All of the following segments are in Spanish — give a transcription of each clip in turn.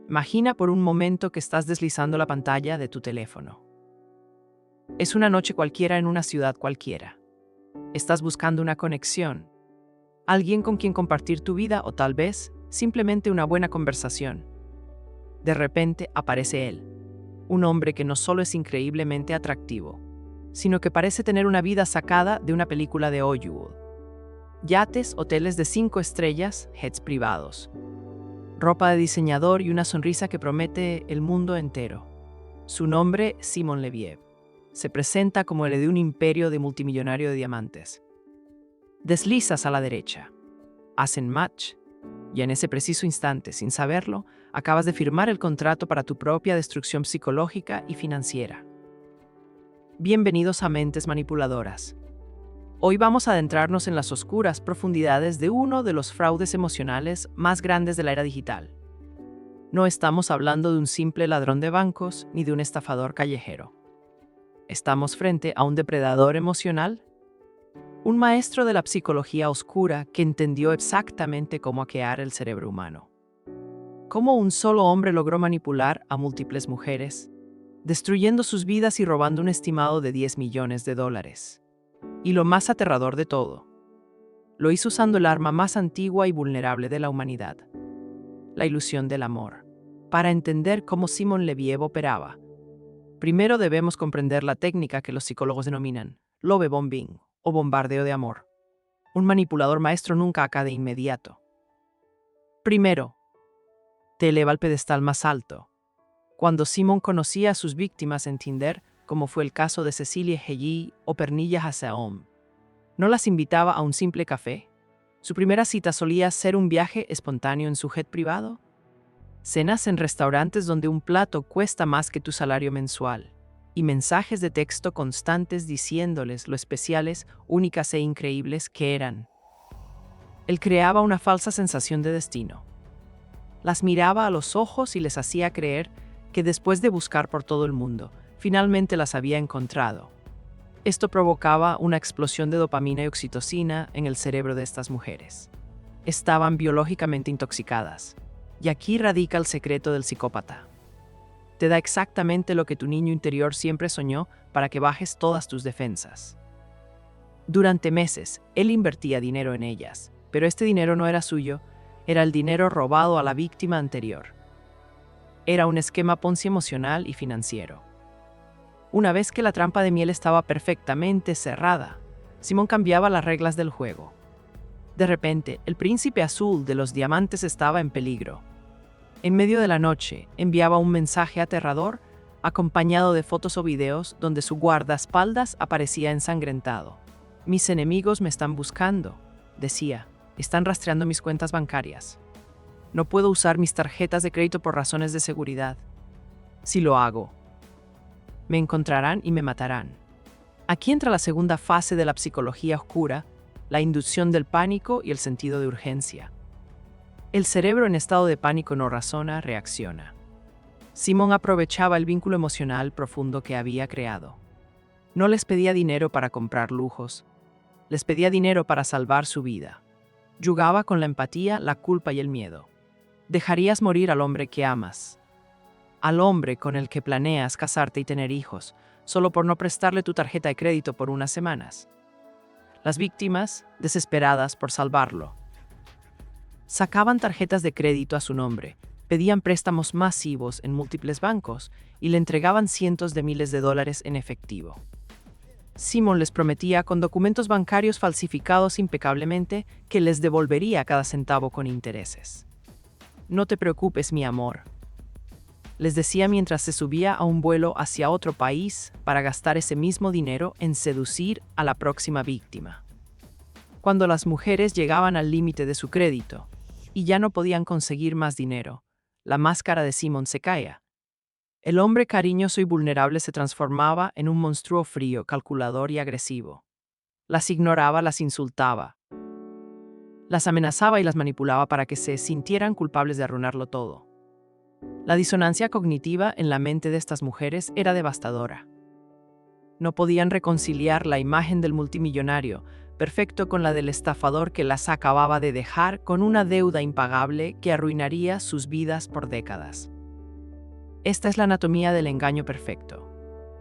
Imagina por un momento que estás deslizando la pantalla de tu teléfono. Es una noche cualquiera en una ciudad cualquiera. Estás buscando una conexión, alguien con quien compartir tu vida o tal vez simplemente una buena conversación. De repente aparece él, un hombre que no solo es increíblemente atractivo, sino que parece tener una vida sacada de una película de Hollywood. Yates, hoteles de 5 estrellas, jets privados, ropa de diseñador y una sonrisa que promete el mundo entero. Su nombre, Simon Leviev. Se presenta como el de un imperio de multimillonario de diamantes. Deslizas a la derecha. Hacen match. Y en ese preciso instante, sin saberlo, acabas de firmar el contrato para tu propia destrucción psicológica y financiera. Bienvenidos a Mentes Manipuladoras. Hoy vamos a adentrarnos en las oscuras profundidades de uno de los fraudes emocionales más grandes de la era digital. No estamos hablando de un simple ladrón de bancos ni de un estafador callejero. Estamos frente a un depredador emocional, un maestro de la psicología oscura que entendió exactamente cómo hackear el cerebro humano. Cómo un solo hombre logró manipular a múltiples mujeres, destruyendo sus vidas y robando un estimado de $10 millones. Y lo más aterrador de todo, lo hizo usando el arma más antigua y vulnerable de la humanidad, la ilusión del amor. Para entender cómo Simon Leviev operaba, primero debemos comprender la técnica que los psicólogos denominan love bombing o bombardeo de amor. Un manipulador maestro nunca acá de inmediato. Primero, te eleva al pedestal más alto. Cuando Simon conocía a sus víctimas en Tinder, como fue el caso de Cecilia Hegyi o Pernilla Hassaom, no las invitaba a un simple café. Su primera cita solía ser un viaje espontáneo en su jet privado, cenas en restaurantes donde un plato cuesta más que tu salario mensual, y mensajes de texto constantes diciéndoles lo especiales, únicas e increíbles que eran. Él creaba una falsa sensación de destino. Las miraba a los ojos y les hacía creer que después de buscar por todo el mundo, finalmente las había encontrado. Esto provocaba una explosión de dopamina y oxitocina en el cerebro de estas mujeres. Estaban biológicamente intoxicadas. Y aquí radica el secreto del psicópata. Te da exactamente lo que tu niño interior siempre soñó para que bajes todas tus defensas. Durante meses, él invertía dinero en ellas, pero este dinero no era suyo, era el dinero robado a la víctima anterior. Era un esquema Ponzi emocional y financiero. Una vez que la trampa de miel estaba perfectamente cerrada, Simon cambiaba las reglas del juego. De repente, el príncipe azul de los diamantes estaba en peligro. En medio de la noche, enviaba un mensaje aterrador, acompañado de fotos o videos donde su guardaespaldas aparecía ensangrentado. Mis enemigos me están buscando, decía. Están rastreando mis cuentas bancarias. No puedo usar mis tarjetas de crédito por razones de seguridad. Si lo hago, me encontrarán y me matarán. Aquí entra la segunda fase de la psicología oscura, la inducción del pánico y el sentido de urgencia. El cerebro en estado de pánico no razona, reacciona. Simon aprovechaba el vínculo emocional profundo que había creado. No les pedía dinero para comprar lujos, les pedía dinero para salvar su vida. Jugaba con la empatía, la culpa y el miedo. Dejarías morir al hombre que amas, al hombre con el que planeas casarte y tener hijos, solo por no prestarle tu tarjeta de crédito por unas semanas. Las víctimas, desesperadas por salvarlo, sacaban tarjetas de crédito a su nombre, pedían préstamos masivos en múltiples bancos y le entregaban cientos de miles de dólares en efectivo. Simon les prometía con documentos bancarios falsificados impecablemente que les devolvería cada centavo con intereses. No te preocupes, mi amor, les decía mientras se subía a un vuelo hacia otro país para gastar ese mismo dinero en seducir a la próxima víctima. Cuando las mujeres llegaban al límite de su crédito y ya no podían conseguir más dinero, la máscara de Simon se caía. El hombre cariñoso y vulnerable se transformaba en un monstruo frío, calculador y agresivo. Las ignoraba, las insultaba, las amenazaba y las manipulaba para que se sintieran culpables de arruinarlo todo. La disonancia cognitiva en la mente de estas mujeres era devastadora. No podían reconciliar la imagen del multimillonario perfecto con la del estafador que las acababa de dejar con una deuda impagable que arruinaría sus vidas por décadas. Esta es la anatomía del engaño perfecto.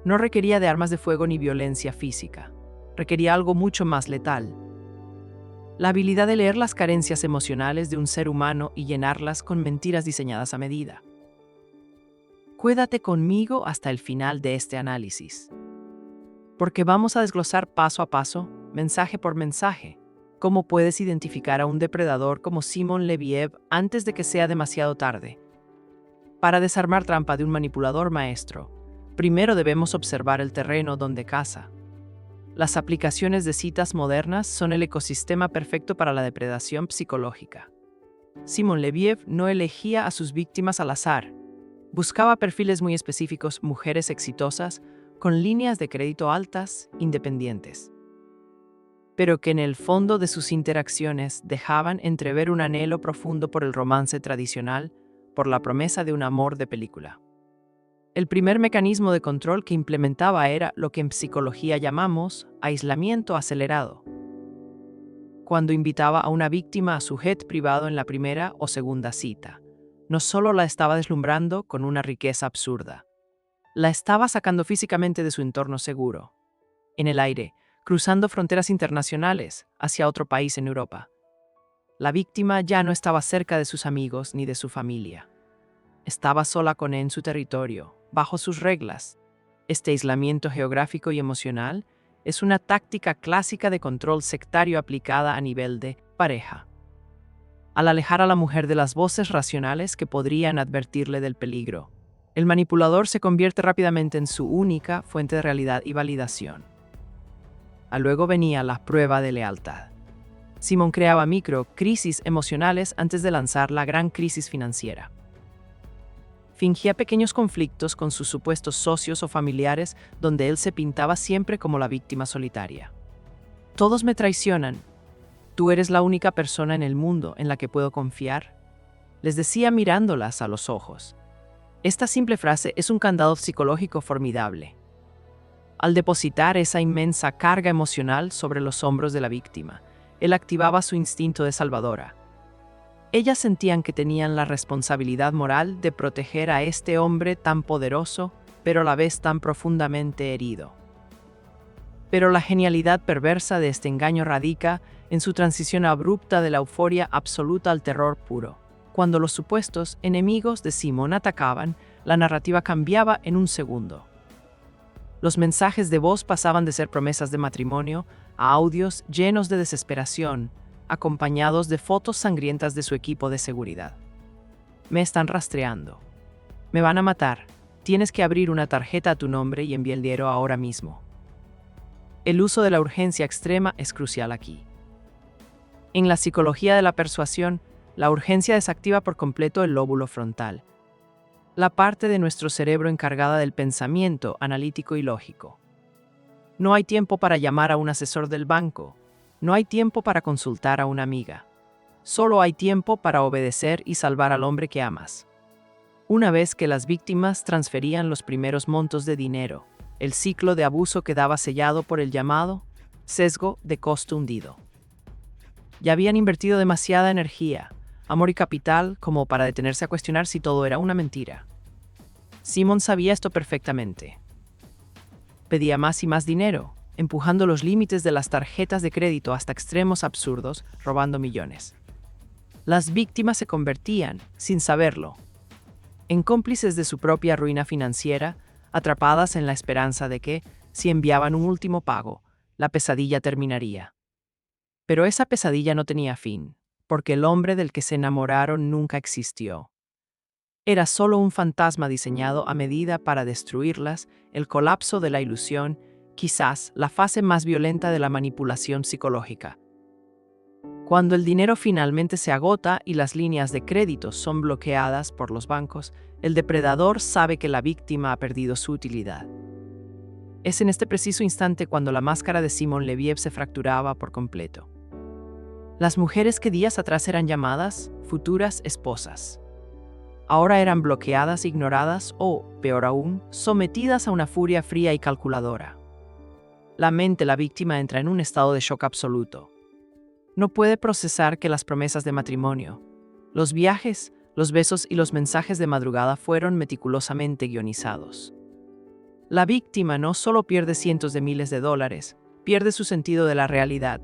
No requería de armas de fuego ni violencia física. Requería algo mucho más letal. La habilidad de leer las carencias emocionales de un ser humano y llenarlas con mentiras diseñadas a medida. Quédate conmigo hasta el final de este análisis, porque vamos a desglosar paso a paso, mensaje por mensaje, cómo puedes identificar a un depredador como Simon Leviev antes de que sea demasiado tarde. Para desarmar trampa de un manipulador maestro, primero debemos observar el terreno donde caza. Las aplicaciones de citas modernas son el ecosistema perfecto para la depredación psicológica. Simon Leviev no elegía a sus víctimas al azar. Buscaba perfiles muy específicos, mujeres exitosas, con líneas de crédito altas, independientes, pero que en el fondo de sus interacciones dejaban entrever un anhelo profundo por el romance tradicional, por la promesa de un amor de película. El primer mecanismo de control que implementaba era lo que en psicología llamamos aislamiento acelerado. Cuando invitaba a una víctima a su jet privado en la primera o segunda cita, no solo la estaba deslumbrando con una riqueza absurda, la estaba sacando físicamente de su entorno seguro, en el aire, cruzando fronteras internacionales hacia otro país en Europa. La víctima ya no estaba cerca de sus amigos ni de su familia. Estaba sola con él en su territorio, bajo sus reglas. Este aislamiento geográfico y emocional es una táctica clásica de control sectario aplicada a nivel de pareja. Al alejar a la mujer de las voces racionales que podrían advertirle del peligro, el manipulador se convierte rápidamente en su única fuente de realidad y validación. Luego venía la prueba de lealtad. Simon creaba micro-crisis emocionales antes de lanzar la gran crisis financiera. Fingía pequeños conflictos con sus supuestos socios o familiares donde él se pintaba siempre como la víctima solitaria. Todos me traicionan. ¿Tú eres la única persona en el mundo en la que puedo confiar?, les decía mirándolas a los ojos. Esta simple frase es un candado psicológico formidable. Al depositar esa inmensa carga emocional sobre los hombros de la víctima, él activaba su instinto de salvadora. Ellas sentían que tenían la responsabilidad moral de proteger a este hombre tan poderoso, pero a la vez tan profundamente herido. Pero la genialidad perversa de este engaño radica en su transición abrupta de la euforia absoluta al terror puro. Cuando los supuestos enemigos de Simon atacaban, la narrativa cambiaba en un segundo. Los mensajes de voz pasaban de ser promesas de matrimonio a audios llenos de desesperación, acompañados de fotos sangrientas de su equipo de seguridad. Me están rastreando. Me van a matar. Tienes que abrir una tarjeta a tu nombre y enviar el dinero ahora mismo. El uso de la urgencia extrema es crucial aquí. En la psicología de la persuasión, la urgencia desactiva por completo el lóbulo frontal, la parte de nuestro cerebro encargada del pensamiento analítico y lógico. No hay tiempo para llamar a un asesor del banco. No hay tiempo para consultar a una amiga. Solo hay tiempo para obedecer y salvar al hombre que amas. Una vez que las víctimas transferían los primeros montos de dinero, el ciclo de abuso quedaba sellado por el llamado sesgo de costo hundido. Ya habían invertido demasiada energía, amor y capital como para detenerse a cuestionar si todo era una mentira. Simon sabía esto perfectamente. Pedía más y más dinero, empujando los límites de las tarjetas de crédito hasta extremos absurdos, robando millones. Las víctimas se convertían, sin saberlo, en cómplices de su propia ruina financiera, atrapadas en la esperanza de que, si enviaban un último pago, la pesadilla terminaría. Pero esa pesadilla no tenía fin, porque el hombre del que se enamoraron nunca existió. Era solo un fantasma diseñado a medida para destruirlas, el colapso de la ilusión, quizás la fase más violenta de la manipulación psicológica. Cuando el dinero finalmente se agota y las líneas de crédito son bloqueadas por los bancos, el depredador sabe que la víctima ha perdido su utilidad. Es en este preciso instante cuando la máscara de Simon Leviev se fracturaba por completo. Las mujeres que días atrás eran llamadas futuras esposas, ahora eran bloqueadas, ignoradas o, peor aún, sometidas a una furia fría y calculadora. La mente de la víctima entra en un estado de shock absoluto. No puede procesar que las promesas de matrimonio, los viajes, Los besos y los mensajes de madrugada fueron meticulosamente guionizados. La víctima no solo pierde cientos de miles de dólares, pierde su sentido de la realidad.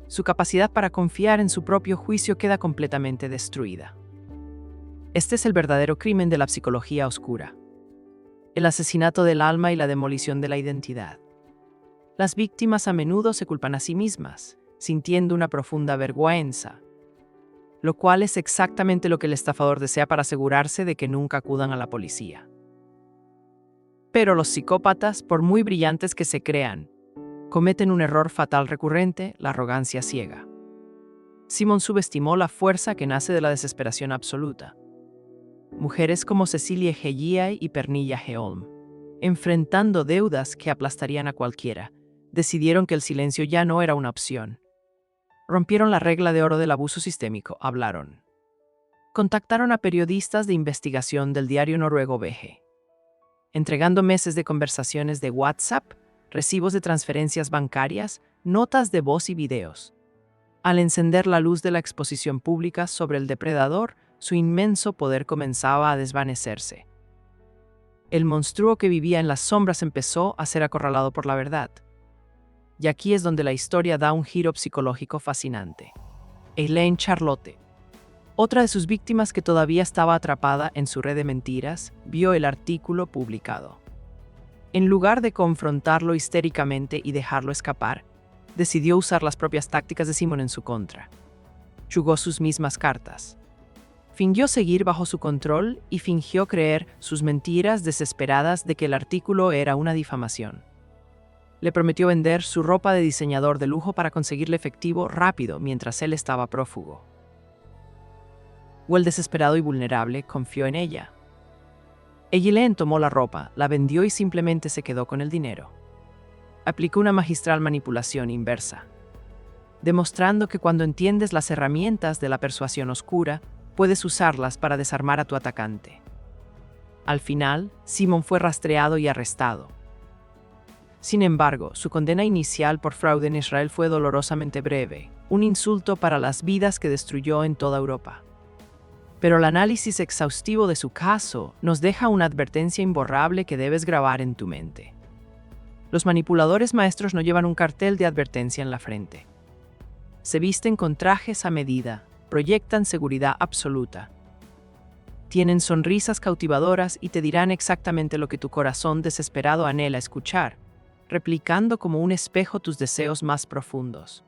Su capacidad para confiar en su propio juicio queda completamente destruida. Este es el verdadero crimen de la psicología oscura. El asesinato del alma y la demolición de la identidad. Las víctimas a menudo se culpan a sí mismas, sintiendo una profunda vergüenza, lo cual es exactamente lo que el estafador desea para asegurarse de que nunca acudan a la policía. Pero los psicópatas, por muy brillantes que se crean, cometen un error fatal recurrente: la arrogancia ciega. Simon subestimó la fuerza que nace de la desesperación absoluta. Mujeres como Cecilie Heggiay y Pernilla Heolm, enfrentando deudas que aplastarían a cualquiera, decidieron que el silencio ya no era una opción. Rompieron la regla de oro del abuso sistémico, hablaron. Contactaron a periodistas de investigación del diario noruego VG, entregando meses de conversaciones de WhatsApp, recibos de transferencias bancarias, notas de voz y videos. Al encender la luz de la exposición pública sobre el depredador, su inmenso poder comenzaba a desvanecerse. El monstruo que vivía en las sombras empezó a ser acorralado por la verdad. Y aquí es donde la historia da un giro psicológico fascinante. Elaine Charlotte, otra de sus víctimas que todavía estaba atrapada en su red de mentiras, vio el artículo publicado. En lugar de confrontarlo histéricamente y dejarlo escapar, decidió usar las propias tácticas de Simon en su contra. Jugó sus mismas cartas. Fingió seguir bajo su control y fingió creer sus mentiras desesperadas de que el artículo era una difamación. Le prometió vender su ropa de diseñador de lujo para conseguirle efectivo rápido mientras él estaba prófugo. Will, desesperado y vulnerable, confió en ella. Elaine tomó la ropa, la vendió y simplemente se quedó con el dinero. Aplicó una magistral manipulación inversa, demostrando que cuando entiendes las herramientas de la persuasión oscura, puedes usarlas para desarmar a tu atacante. Al final, Simon fue rastreado y arrestado. Sin embargo, su condena inicial por fraude en Israel fue dolorosamente breve, un insulto para las vidas que destruyó en toda Europa. Pero el análisis exhaustivo de su caso nos deja una advertencia imborrable que debes grabar en tu mente. Los manipuladores maestros no llevan un cartel de advertencia en la frente. Se visten con trajes a medida, proyectan seguridad absoluta. Tienen sonrisas cautivadoras y te dirán exactamente lo que tu corazón desesperado anhela escuchar, replicando como un espejo tus deseos más profundos.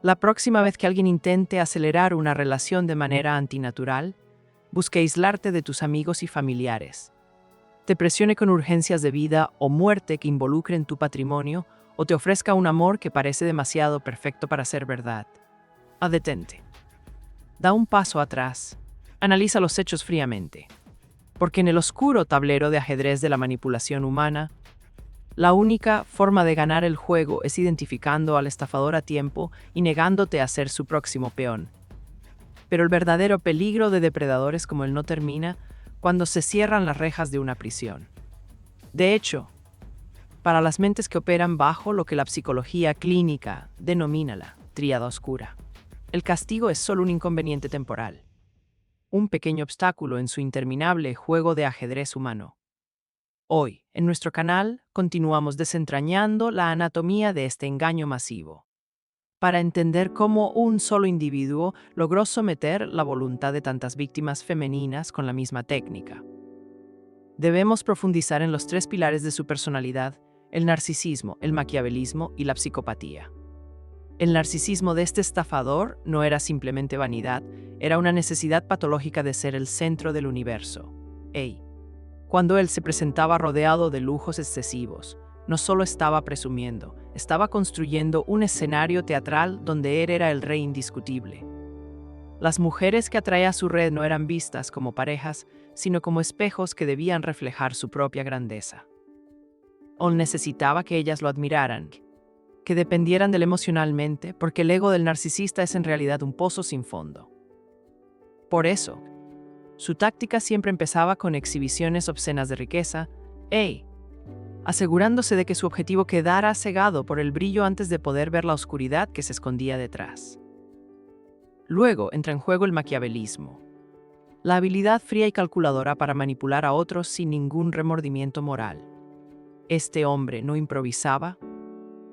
La próxima vez que alguien intente acelerar una relación de manera antinatural, busque aislarte de tus amigos y familiares. Te presione con urgencias de vida o muerte que involucren tu patrimonio o te ofrezca un amor que parece demasiado perfecto para ser verdad. Detente. Da un paso atrás. Analiza los hechos fríamente. Porque en el oscuro tablero de ajedrez de la manipulación humana, la única forma de ganar el juego es identificando al estafador a tiempo y negándote a ser su próximo peón. Pero el verdadero peligro de depredadores como él no termina cuando se cierran las rejas de una prisión. De hecho, para las mentes que operan bajo lo que la psicología clínica denomina la tríada oscura, el castigo es solo un inconveniente temporal, un pequeño obstáculo en su interminable juego de ajedrez humano. Hoy, en nuestro canal, continuamos desentrañando la anatomía de este engaño masivo, para entender cómo un solo individuo logró someter la voluntad de tantas víctimas femeninas con la misma técnica. Debemos profundizar en los tres pilares de su personalidad: el narcisismo, el maquiavelismo y la psicopatía. El narcisismo de este estafador no era simplemente vanidad, era una necesidad patológica de ser el centro del universo. Cuando él se presentaba rodeado de lujos excesivos, no solo estaba presumiendo, estaba construyendo un escenario teatral donde él era el rey indiscutible. Las mujeres que atraía a su red no eran vistas como parejas, sino como espejos que debían reflejar su propia grandeza. Él necesitaba que ellas lo admiraran, que dependieran de él emocionalmente, porque el ego del narcisista es en realidad un pozo sin fondo. Por eso, su táctica siempre empezaba con exhibiciones obscenas de riqueza, asegurándose de que su objetivo quedara cegado por el brillo antes de poder ver la oscuridad que se escondía detrás. Luego entra en juego el maquiavelismo. La habilidad fría y calculadora para manipular a otros sin ningún remordimiento moral. Este hombre no improvisaba,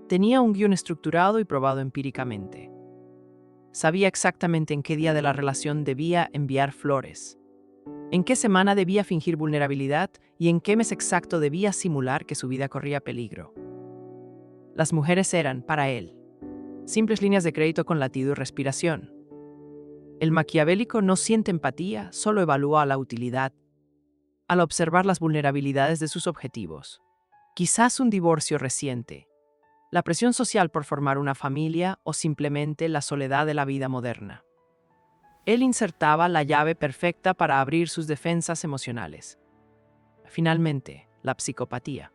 tenía un guión estructurado y probado empíricamente. Sabía exactamente en qué día de la relación debía enviar flores, en qué semana debía fingir vulnerabilidad y en qué mes exacto debía simular que su vida corría peligro. Las mujeres eran, para él, simples líneas de crédito con latido y respiración. El maquiavélico no siente empatía, solo evalúa la utilidad, al observar las vulnerabilidades de sus objetivos. Quizás un divorcio reciente, la presión social por formar una familia o simplemente la soledad de la vida moderna. Él insertaba la llave perfecta para abrir sus defensas emocionales. Finalmente, la psicopatía,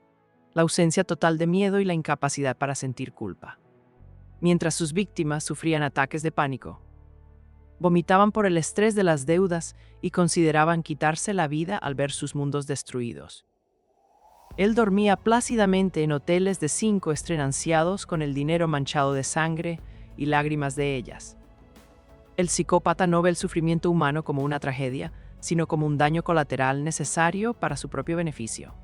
la ausencia total de miedo y la incapacidad para sentir culpa. Mientras sus víctimas sufrían ataques de pánico, vomitaban por el estrés de las deudas y consideraban quitarse la vida al ver sus mundos destruidos. Él dormía plácidamente en hoteles de 5 estrellas ansiados con el dinero manchado de sangre y lágrimas de ellas. El psicópata no ve el sufrimiento humano como una tragedia, sino como un daño colateral necesario para su propio beneficio.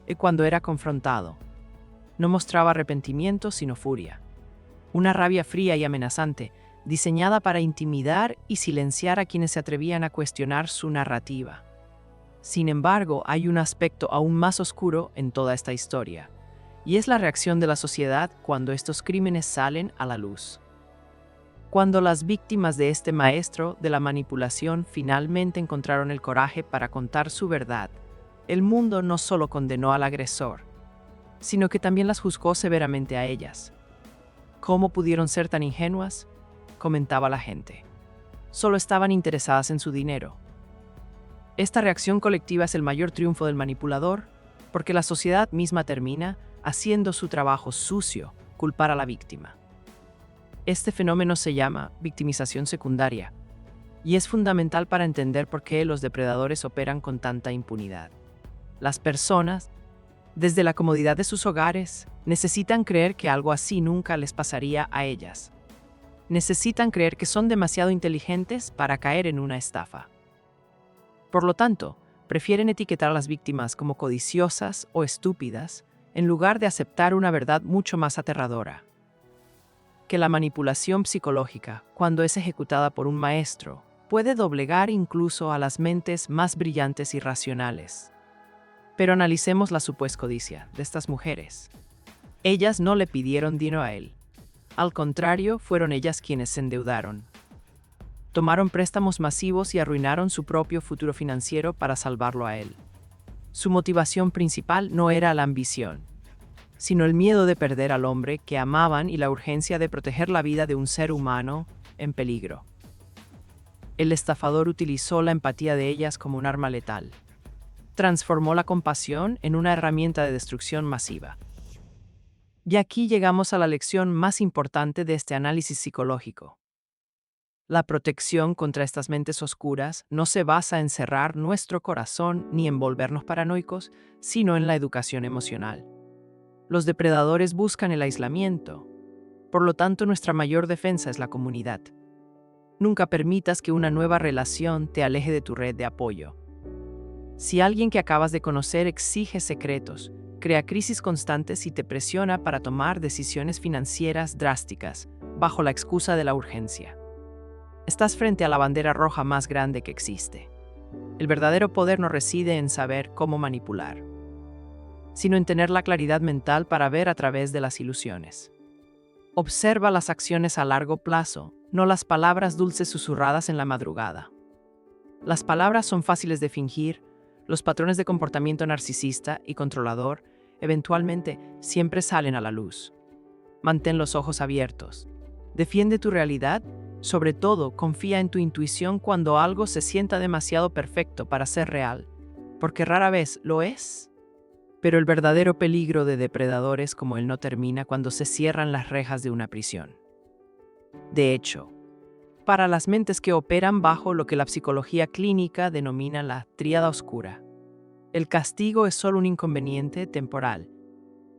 Y cuando era confrontado, no mostraba arrepentimiento sino furia. Una rabia fría y amenazante, diseñada para intimidar y silenciar a quienes se atrevían a cuestionar su narrativa. Sin embargo, hay un aspecto aún más oscuro en toda esta historia, y es la reacción de la sociedad cuando estos crímenes salen a la luz. Cuando las víctimas de este maestro de la manipulación finalmente encontraron el coraje para contar su verdad, el mundo no solo condenó al agresor, sino que también las juzgó severamente a ellas. ¿Cómo pudieron ser tan ingenuas?, comentaba la gente. Solo estaban interesadas en su dinero. Esta reacción colectiva es el mayor triunfo del manipulador, porque la sociedad misma termina haciendo su trabajo sucio, culpar a la víctima. Este fenómeno se llama victimización secundaria, y es fundamental para entender por qué los depredadores operan con tanta impunidad. Las personas, desde la comodidad de sus hogares, necesitan creer que algo así nunca les pasaría a ellas. Necesitan creer que son demasiado inteligentes para caer en una estafa. Por lo tanto, prefieren etiquetar a las víctimas como codiciosas o estúpidas en lugar de aceptar una verdad mucho más aterradora: que la manipulación psicológica, cuando es ejecutada por un maestro, puede doblegar incluso a las mentes más brillantes y racionales. Pero analicemos la supuesta codicia de estas mujeres. Ellas no le pidieron dinero a él. Al contrario, fueron ellas quienes se endeudaron. Tomaron préstamos masivos y arruinaron su propio futuro financiero para salvarlo a él. Su motivación principal no era la ambición, sino el miedo de perder al hombre que amaban y la urgencia de proteger la vida de un ser humano en peligro. El estafador utilizó la empatía de ellas como un arma letal. Transformó la compasión en una herramienta de destrucción masiva. Y aquí llegamos a la lección más importante de este análisis psicológico. La protección contra estas mentes oscuras no se basa en cerrar nuestro corazón ni en volvernos paranoicos, sino en la educación emocional. Los depredadores buscan el aislamiento. Por lo tanto, nuestra mayor defensa es la comunidad. Nunca permitas que una nueva relación te aleje de tu red de apoyo. Si alguien que acabas de conocer exige secretos, crea crisis constantes y te presiona para tomar decisiones financieras drásticas, bajo la excusa de la urgencia, estás frente a la bandera roja más grande que existe. El verdadero poder no reside en saber cómo manipular, sino en tener la claridad mental para ver a través de las ilusiones. Observa las acciones a largo plazo, no las palabras dulces susurradas en la madrugada. Las palabras son fáciles de fingir, los patrones de comportamiento narcisista y controlador eventualmente siempre salen a la luz. Mantén los ojos abiertos. Defiende tu realidad, sobre todo confía en tu intuición cuando algo se sienta demasiado perfecto para ser real, porque rara vez lo es. Pero el verdadero peligro de depredadores como él no termina cuando se cierran las rejas de una prisión. De hecho, para las mentes que operan bajo lo que la psicología clínica denomina la tríada oscura, el castigo es solo un inconveniente temporal,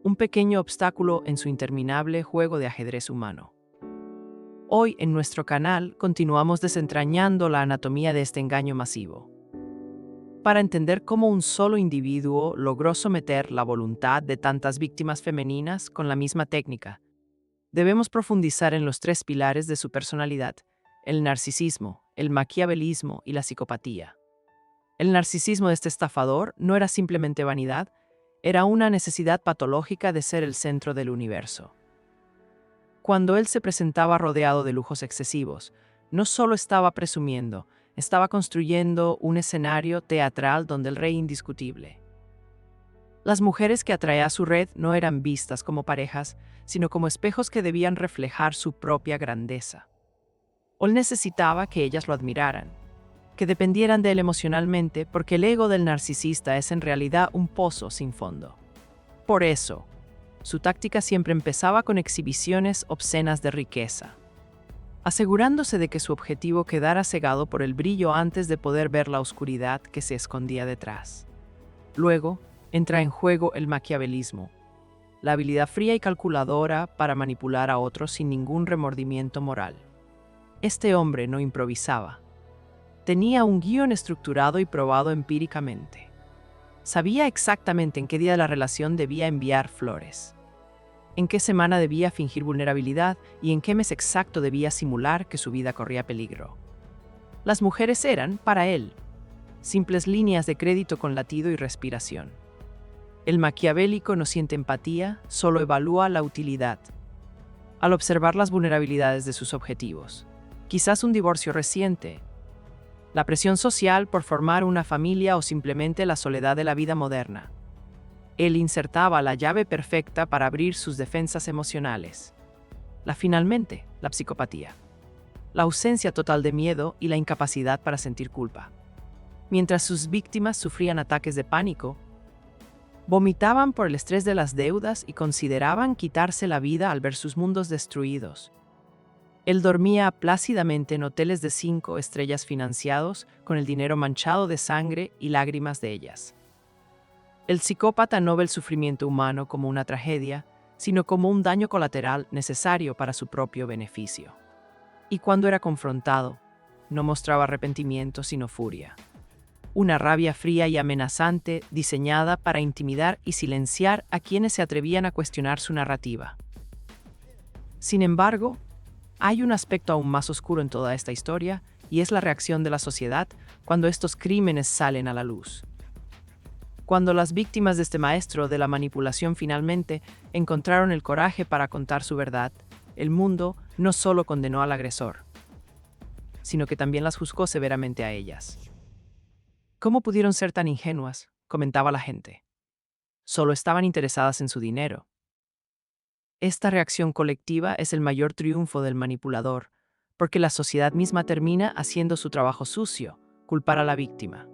un pequeño obstáculo en su interminable juego de ajedrez humano. Hoy en nuestro canal continuamos desentrañando la anatomía de este engaño masivo, para entender cómo un solo individuo logró someter la voluntad de tantas víctimas femeninas con la misma técnica. Debemos profundizar en los tres pilares de su personalidad: el narcisismo, el maquiavelismo y la psicopatía. El narcisismo de este estafador no era simplemente vanidad, era una necesidad patológica de ser el centro del universo. Cuando él se presentaba rodeado de lujos excesivos, no solo estaba presumiendo, estaba construyendo un escenario teatral donde el rey indiscutible. Las mujeres que atraía a su red no eran vistas como parejas, sino como espejos que debían reflejar su propia grandeza. Él necesitaba que ellas lo admiraran, que dependieran de él emocionalmente, porque el ego del narcisista es en realidad un pozo sin fondo. Por eso, su táctica siempre empezaba con exhibiciones obscenas de riqueza, asegurándose de que su objetivo quedara cegado por el brillo antes de poder ver la oscuridad que se escondía detrás. Luego, entra en juego el maquiavelismo, la habilidad fría y calculadora para manipular a otros sin ningún remordimiento moral. Este hombre no improvisaba. Tenía un guión estructurado y probado empíricamente. Sabía exactamente en qué día de la relación debía enviar flores, en qué semana debía fingir vulnerabilidad y en qué mes exacto debía simular que su vida corría peligro. Las mujeres eran, para él, simples líneas de crédito con latido y respiración. El maquiavélico no siente empatía, solo evalúa la utilidad. Al observar las vulnerabilidades de sus objetivos, quizás un divorcio reciente, la presión social por formar una familia o simplemente la soledad de la vida moderna, él insertaba la llave perfecta para abrir sus defensas emocionales. Finalmente, la psicopatía. La ausencia total de miedo y la incapacidad para sentir culpa. Mientras sus víctimas sufrían ataques de pánico, vomitaban por el estrés de las deudas y consideraban quitarse la vida al ver sus mundos destruidos. Él dormía plácidamente en hoteles de 5 estrellas financiados con el dinero manchado de sangre y lágrimas de ellas. El psicópata no ve el sufrimiento humano como una tragedia, sino como un daño colateral necesario para su propio beneficio. Y cuando era confrontado, no mostraba arrepentimiento sino furia. Una rabia fría y amenazante diseñada para intimidar y silenciar a quienes se atrevían a cuestionar su narrativa. Sin embargo, hay un aspecto aún más oscuro en toda esta historia, y es la reacción de la sociedad cuando estos crímenes salen a la luz. Cuando las víctimas de este maestro de la manipulación finalmente encontraron el coraje para contar su verdad, el mundo no solo condenó al agresor, sino que también las juzgó severamente a ellas. ¿Cómo pudieron ser tan ingenuas?, comentaba la gente. Solo estaban interesadas en su dinero. Esta reacción colectiva es el mayor triunfo del manipulador, porque la sociedad misma termina haciendo su trabajo sucio, culpar a la víctima.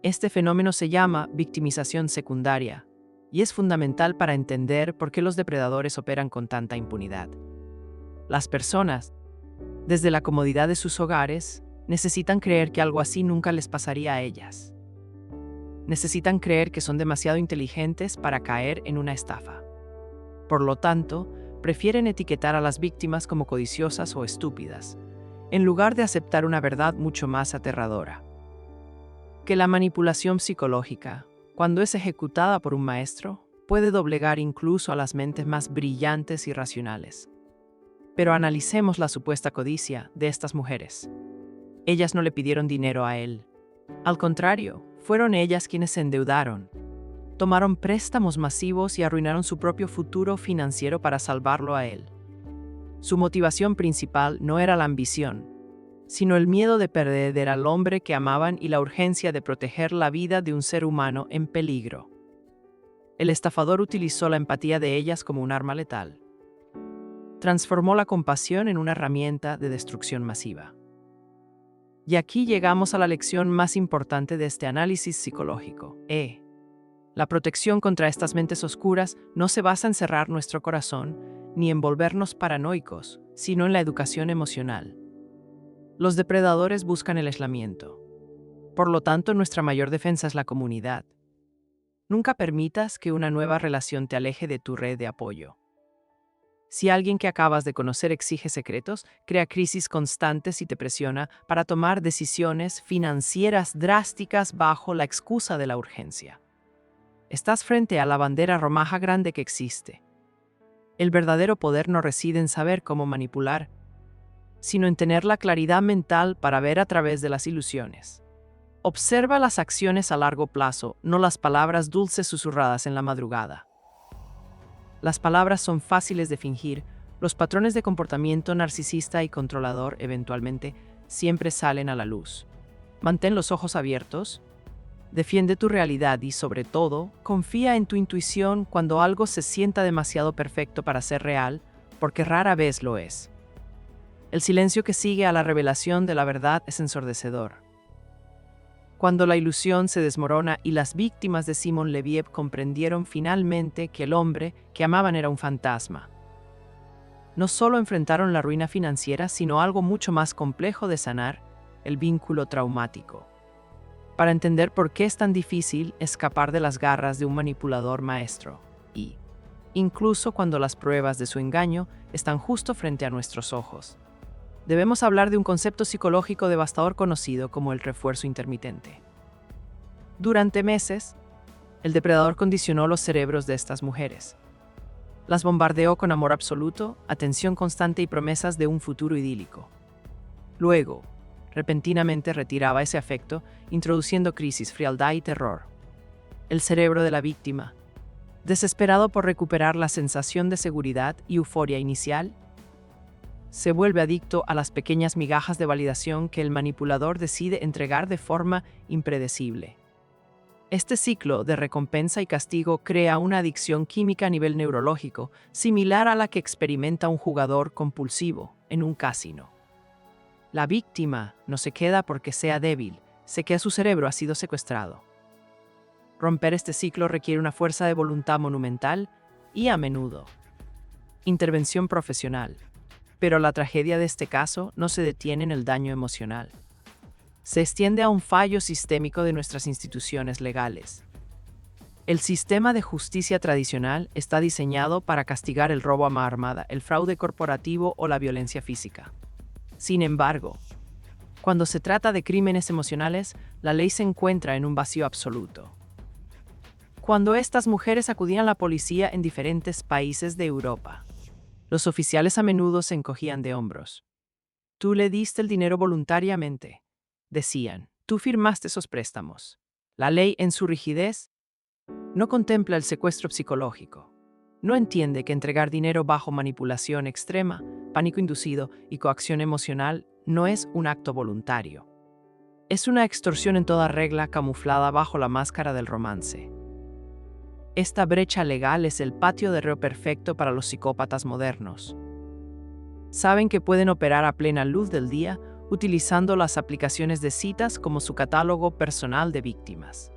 Este fenómeno se llama victimización secundaria y es fundamental para entender por qué los depredadores operan con tanta impunidad. Las personas, desde la comodidad de sus hogares, necesitan creer que algo así nunca les pasaría a ellas. Necesitan creer que son demasiado inteligentes para caer en una estafa. Por lo tanto, prefieren etiquetar a las víctimas como codiciosas o estúpidas, en lugar de aceptar una verdad mucho más aterradora: que la manipulación psicológica, cuando es ejecutada por un maestro, puede doblegar incluso a las mentes más brillantes y racionales. Pero analicemos la supuesta codicia de estas mujeres. Ellas no le pidieron dinero a él. Al contrario, fueron ellas quienes se endeudaron. Tomaron préstamos masivos y arruinaron su propio futuro financiero para salvarlo a él. Su motivación principal no era la ambición, sino el miedo de perder al hombre que amaban y la urgencia de proteger la vida de un ser humano en peligro. El estafador utilizó la empatía de ellas como un arma letal. Transformó la compasión en una herramienta de destrucción masiva. Y aquí llegamos a la lección más importante de este análisis psicológico. La protección contra estas mentes oscuras no se basa en cerrar nuestro corazón ni en volvernos paranoicos, sino en la educación emocional. Los depredadores buscan el aislamiento. Por lo tanto, nuestra mayor defensa es la comunidad. Nunca permitas que una nueva relación te aleje de tu red de apoyo. Si alguien que acabas de conocer exige secretos, crea crisis constantes y te presiona para tomar decisiones financieras drásticas bajo la excusa de la urgencia. Estás frente a la bandera roja grande que existe. El verdadero poder no reside en saber cómo manipular, sino en tener la claridad mental para ver a través de las ilusiones. Observa las acciones a largo plazo, no las palabras dulces susurradas en la madrugada. Las palabras son fáciles de fingir, los patrones de comportamiento narcisista y controlador eventualmente siempre salen a la luz. Mantén los ojos abiertos, defiende tu realidad y, sobre todo, confía en tu intuición cuando algo se sienta demasiado perfecto para ser real, porque rara vez lo es. El silencio que sigue a la revelación de la verdad es ensordecedor. Cuando la ilusión se desmorona y las víctimas de Simon Leviev comprendieron finalmente que el hombre que amaban era un fantasma, no solo enfrentaron la ruina financiera, sino algo mucho más complejo de sanar, el vínculo traumático. Para entender por qué es tan difícil escapar de las garras de un manipulador maestro, y, incluso cuando las pruebas de su engaño están justo frente a nuestros ojos, debemos hablar de un concepto psicológico devastador conocido como el refuerzo intermitente. Durante meses, el depredador condicionó los cerebros de estas mujeres. Las bombardeó con amor absoluto, atención constante y promesas de un futuro idílico. Luego, repentinamente retiraba ese afecto, introduciendo crisis, frialdad y terror. El cerebro de la víctima, desesperado por recuperar la sensación de seguridad y euforia inicial, se vuelve adicto a las pequeñas migajas de validación que el manipulador decide entregar de forma impredecible. Este ciclo de recompensa y castigo crea una adicción química a nivel neurológico, similar a la que experimenta un jugador compulsivo en un casino. La víctima no se queda porque sea débil, sé que su cerebro ha sido secuestrado. Romper este ciclo requiere una fuerza de voluntad monumental y, a menudo, intervención profesional. Pero la tragedia de este caso no se detiene en el daño emocional. Se extiende a un fallo sistémico de nuestras instituciones legales. El sistema de justicia tradicional está diseñado para castigar el robo a mano armada, el fraude corporativo o la violencia física. Sin embargo, cuando se trata de crímenes emocionales, la ley se encuentra en un vacío absoluto. Cuando estas mujeres acudían a la policía en diferentes países de Europa, los oficiales a menudo se encogían de hombros. Tú le diste el dinero voluntariamente, decían. Tú firmaste esos préstamos. La ley, en su rigidez, no contempla el secuestro psicológico. No entiende que entregar dinero bajo manipulación extrema, pánico inducido y coacción emocional no es un acto voluntario. Es una extorsión en toda regla camuflada bajo la máscara del romance. Esta brecha legal es el patio de reo perfecto para los psicópatas modernos. Saben que pueden operar a plena luz del día utilizando las aplicaciones de citas como su catálogo personal de víctimas.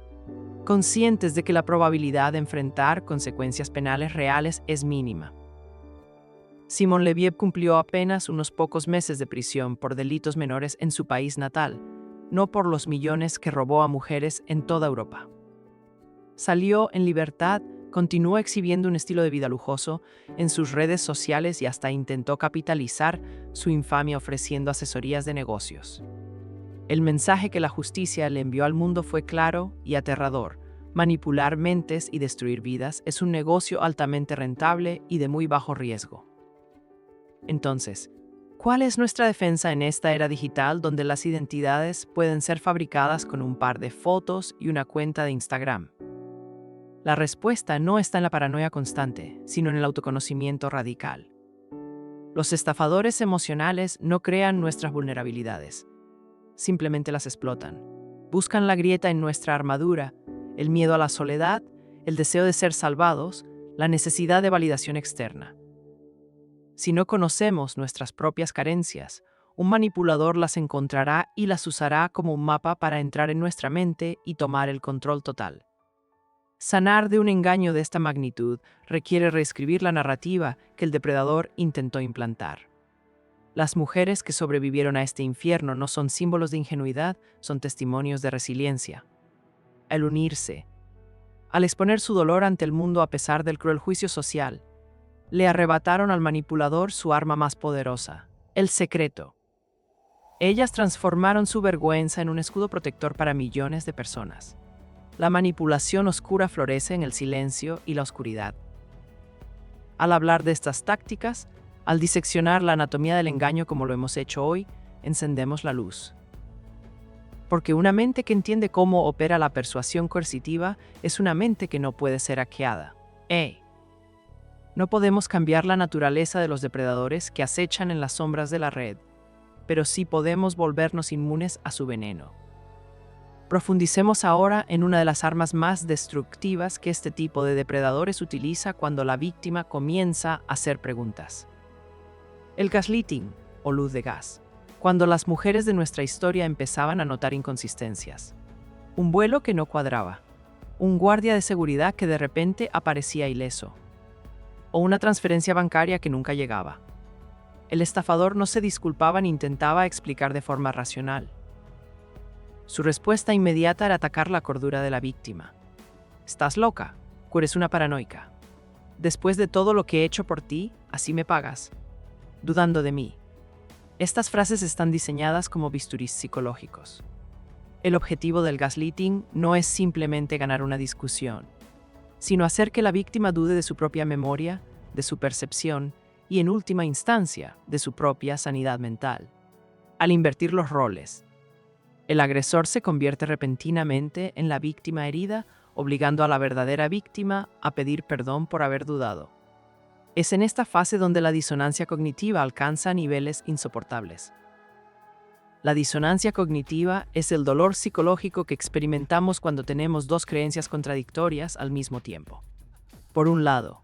Conscientes de que la probabilidad de enfrentar consecuencias penales reales es mínima. Simon Leviev cumplió apenas unos pocos meses de prisión por delitos menores en su país natal, no por los millones que robó a mujeres en toda Europa. Salió en libertad, continuó exhibiendo un estilo de vida lujoso en sus redes sociales y hasta intentó capitalizar su infamia ofreciendo asesorías de negocios. El mensaje que la justicia le envió al mundo fue claro y aterrador. Manipular mentes y destruir vidas es un negocio altamente rentable y de muy bajo riesgo. Entonces, ¿cuál es nuestra defensa en esta era digital donde las identidades pueden ser fabricadas con un par de fotos y una cuenta de Instagram? La respuesta no está en la paranoia constante, sino en el autoconocimiento radical. Los estafadores emocionales no crean nuestras vulnerabilidades, simplemente las explotan. Buscan la grieta en nuestra armadura, el miedo a la soledad, el deseo de ser salvados, la necesidad de validación externa. Si no conocemos nuestras propias carencias, un manipulador las encontrará y las usará como un mapa para entrar en nuestra mente y tomar el control total. Sanar de un engaño de esta magnitud requiere reescribir la narrativa que el depredador intentó implantar. Las mujeres que sobrevivieron a este infierno no son símbolos de ingenuidad, son testimonios de resiliencia. Al unirse, al exponer su dolor ante el mundo a pesar del cruel juicio social, Le arrebataron al manipulador su arma más poderosa, el secreto. Ellas transformaron su vergüenza en un escudo protector para millones de personas. La manipulación oscura florece en el silencio y la oscuridad. Al hablar de estas tácticas, al diseccionar la anatomía del engaño como lo hemos hecho hoy, encendemos la luz. Porque una mente que entiende cómo opera la persuasión coercitiva es una mente que no puede ser hackeada. No podemos cambiar la naturaleza de los depredadores que acechan en las sombras de la red, pero sí podemos volvernos inmunes a su veneno. Profundicemos ahora en una de las armas más destructivas que este tipo de depredadores utiliza cuando la víctima comienza a hacer preguntas. El gaslighting, o luz de gas. Cuando las mujeres de nuestra historia empezaban a notar inconsistencias. Un vuelo que no cuadraba. Un guardia de seguridad que de repente aparecía ileso. O una transferencia bancaria que nunca llegaba. El estafador no se disculpaba ni intentaba explicar de forma racional. Su respuesta inmediata era atacar la cordura de la víctima. ¿Estás loca? ¿O eres una paranoica? Después de todo lo que he hecho por ti, así me pagas. Dudando de mí. Estas frases están diseñadas como bisturís psicológicos. El objetivo del gaslighting no es simplemente ganar una discusión, sino hacer que la víctima dude de su propia memoria, de su percepción y, en última instancia, de su propia sanidad mental. Al invertir los roles, el agresor se convierte repentinamente en la víctima herida, obligando a la verdadera víctima a pedir perdón por haber dudado. Es en esta fase donde la disonancia cognitiva alcanza niveles insoportables. La disonancia cognitiva es el dolor psicológico que experimentamos cuando tenemos dos creencias contradictorias al mismo tiempo. Por un lado,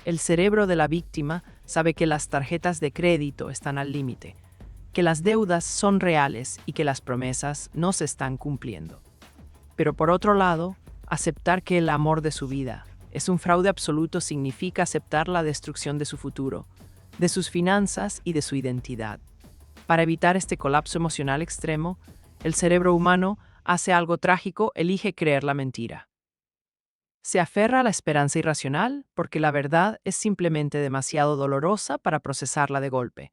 el cerebro de la víctima sabe que las tarjetas de crédito están al límite, que las deudas son reales y que las promesas no se están cumpliendo. Pero por otro lado, aceptar que el amor de su vida es un fraude absoluto significa aceptar la destrucción de su futuro, de sus finanzas y de su identidad. Para evitar este colapso emocional extremo, el cerebro humano hace algo trágico, elige creer la mentira. Se aferra a la esperanza irracional porque la verdad es simplemente demasiado dolorosa para procesarla de golpe.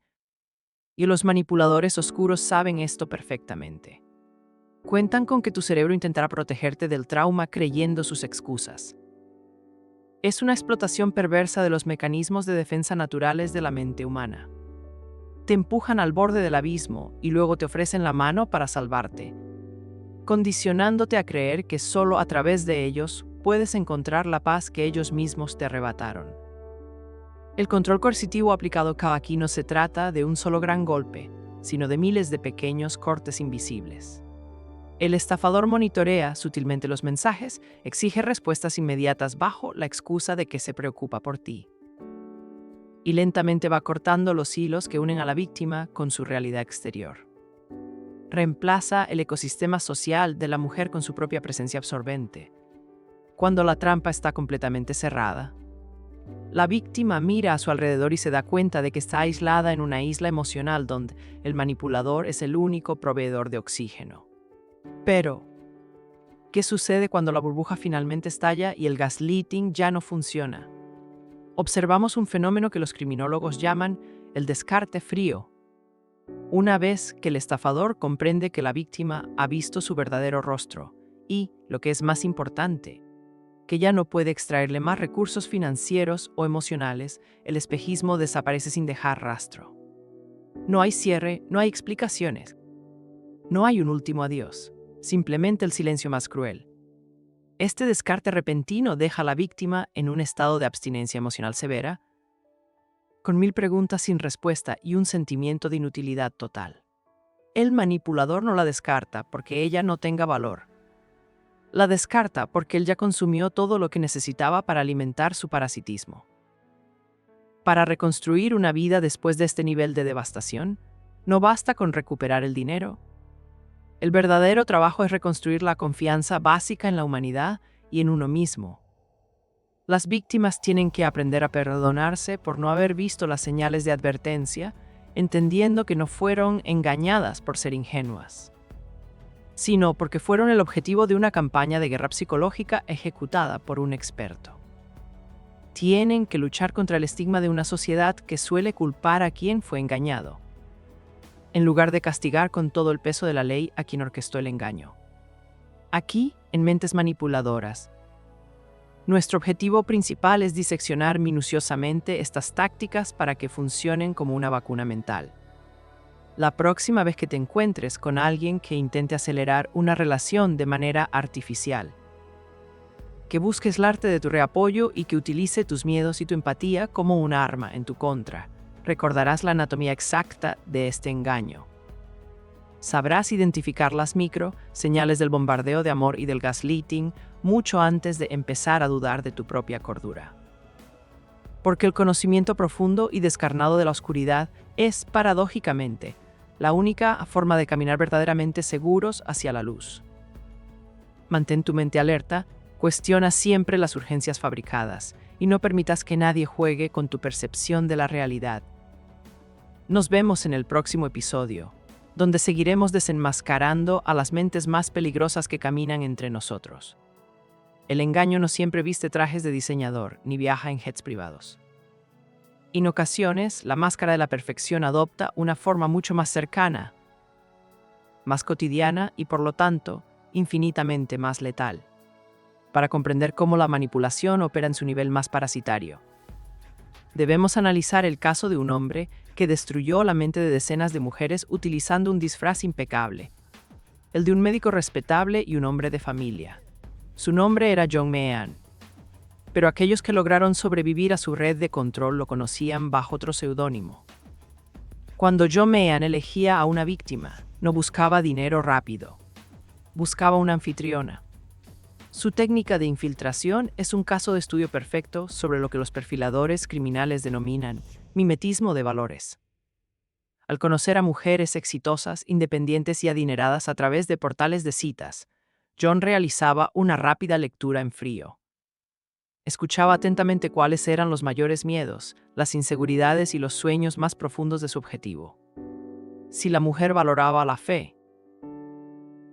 Y los manipuladores oscuros saben esto perfectamente. Cuentan con que tu cerebro intentará protegerte del trauma creyendo sus excusas. Es una explotación perversa de los mecanismos de defensa naturales de la mente humana. Te empujan al borde del abismo y luego te ofrecen la mano para salvarte, condicionándote a creer que solo a través de ellos puedes encontrar la paz que ellos mismos te arrebataron. El control coercitivo aplicado aquí no se trata de un solo gran golpe, sino de miles de pequeños cortes invisibles. El estafador monitorea sutilmente los mensajes, exige respuestas inmediatas bajo la excusa de que se preocupa por ti. Y lentamente va cortando los hilos que unen a la víctima con su realidad exterior. Reemplaza el ecosistema social de la mujer con su propia presencia absorbente. Cuando la trampa está completamente cerrada, la víctima mira a su alrededor y se da cuenta de que está aislada en una isla emocional donde el manipulador es el único proveedor de oxígeno. Pero, ¿qué sucede cuando la burbuja finalmente estalla y el gaslighting ya no funciona? Observamos un fenómeno que los criminólogos llaman el descarte frío. Una vez que el estafador comprende que la víctima ha visto su verdadero rostro y, lo que es más importante, que ya no puede extraerle más recursos financieros o emocionales, el espejismo desaparece sin dejar rastro. No hay cierre, no hay explicaciones. No hay un último adiós, simplemente el silencio más cruel. Este descarte repentino deja a la víctima en un estado de abstinencia emocional severa, con 1000 preguntas sin respuesta y un sentimiento de inutilidad total. El manipulador no la descarta porque ella no tenga valor. La descarta porque él ya consumió todo lo que necesitaba para alimentar su parasitismo. Para reconstruir una vida después de este nivel de devastación, no basta con recuperar el dinero. El verdadero trabajo es reconstruir la confianza básica en la humanidad y en uno mismo. Las víctimas tienen que aprender a perdonarse por no haber visto las señales de advertencia, entendiendo que no fueron engañadas por ser ingenuas, sino porque fueron el objetivo de una campaña de guerra psicológica ejecutada por un experto. tienen que luchar contra el estigma de una sociedad que suele culpar a quien fue engañado, en lugar de castigar con todo el peso de la ley a quien orquestó el engaño. Aquí, en Mentes Manipuladoras, nuestro objetivo principal es diseccionar minuciosamente estas tácticas para que funcionen como una vacuna mental. La próxima vez que te encuentres con alguien que intente acelerar una relación de manera artificial, que busques el arte de tu reapoyo y que utilice tus miedos y tu empatía como un arma en tu contra, recordarás la anatomía exacta de este engaño. Sabrás identificar las señales del bombardeo de amor y del gaslighting mucho antes de empezar a dudar de tu propia cordura. Porque el conocimiento profundo y descarnado de la oscuridad es, paradójicamente, la única forma de caminar verdaderamente seguros hacia la luz. Mantén tu mente alerta, cuestiona siempre las urgencias fabricadas y no permitas que nadie juegue con tu percepción de la realidad. Nos vemos en el próximo episodio, donde seguiremos desenmascarando a las mentes más peligrosas que caminan entre nosotros. El engaño no siempre viste trajes de diseñador ni viaja en jets privados. En ocasiones, la máscara de la perfección adopta una forma mucho más cercana, más cotidiana y, por lo tanto, infinitamente más letal, para comprender cómo la manipulación opera en su nivel más parasitario. Debemos analizar el caso de un hombre que destruyó la mente de decenas de mujeres utilizando un disfraz impecable, el de un médico respetable y un hombre de familia. Su nombre era John Meehan, pero aquellos que lograron sobrevivir a su red de control lo conocían bajo otro seudónimo. Cuando John Meehan elegía a una víctima, no buscaba dinero rápido, buscaba una anfitriona. Su técnica de infiltración es un caso de estudio perfecto sobre lo que los perfiladores criminales denominan mimetismo de valores. Al conocer a mujeres exitosas, independientes y adineradas a través de portales de citas, John realizaba una rápida lectura en frío. Escuchaba atentamente cuáles eran los mayores miedos, las inseguridades y los sueños más profundos de su objetivo. Si la mujer valoraba la fe,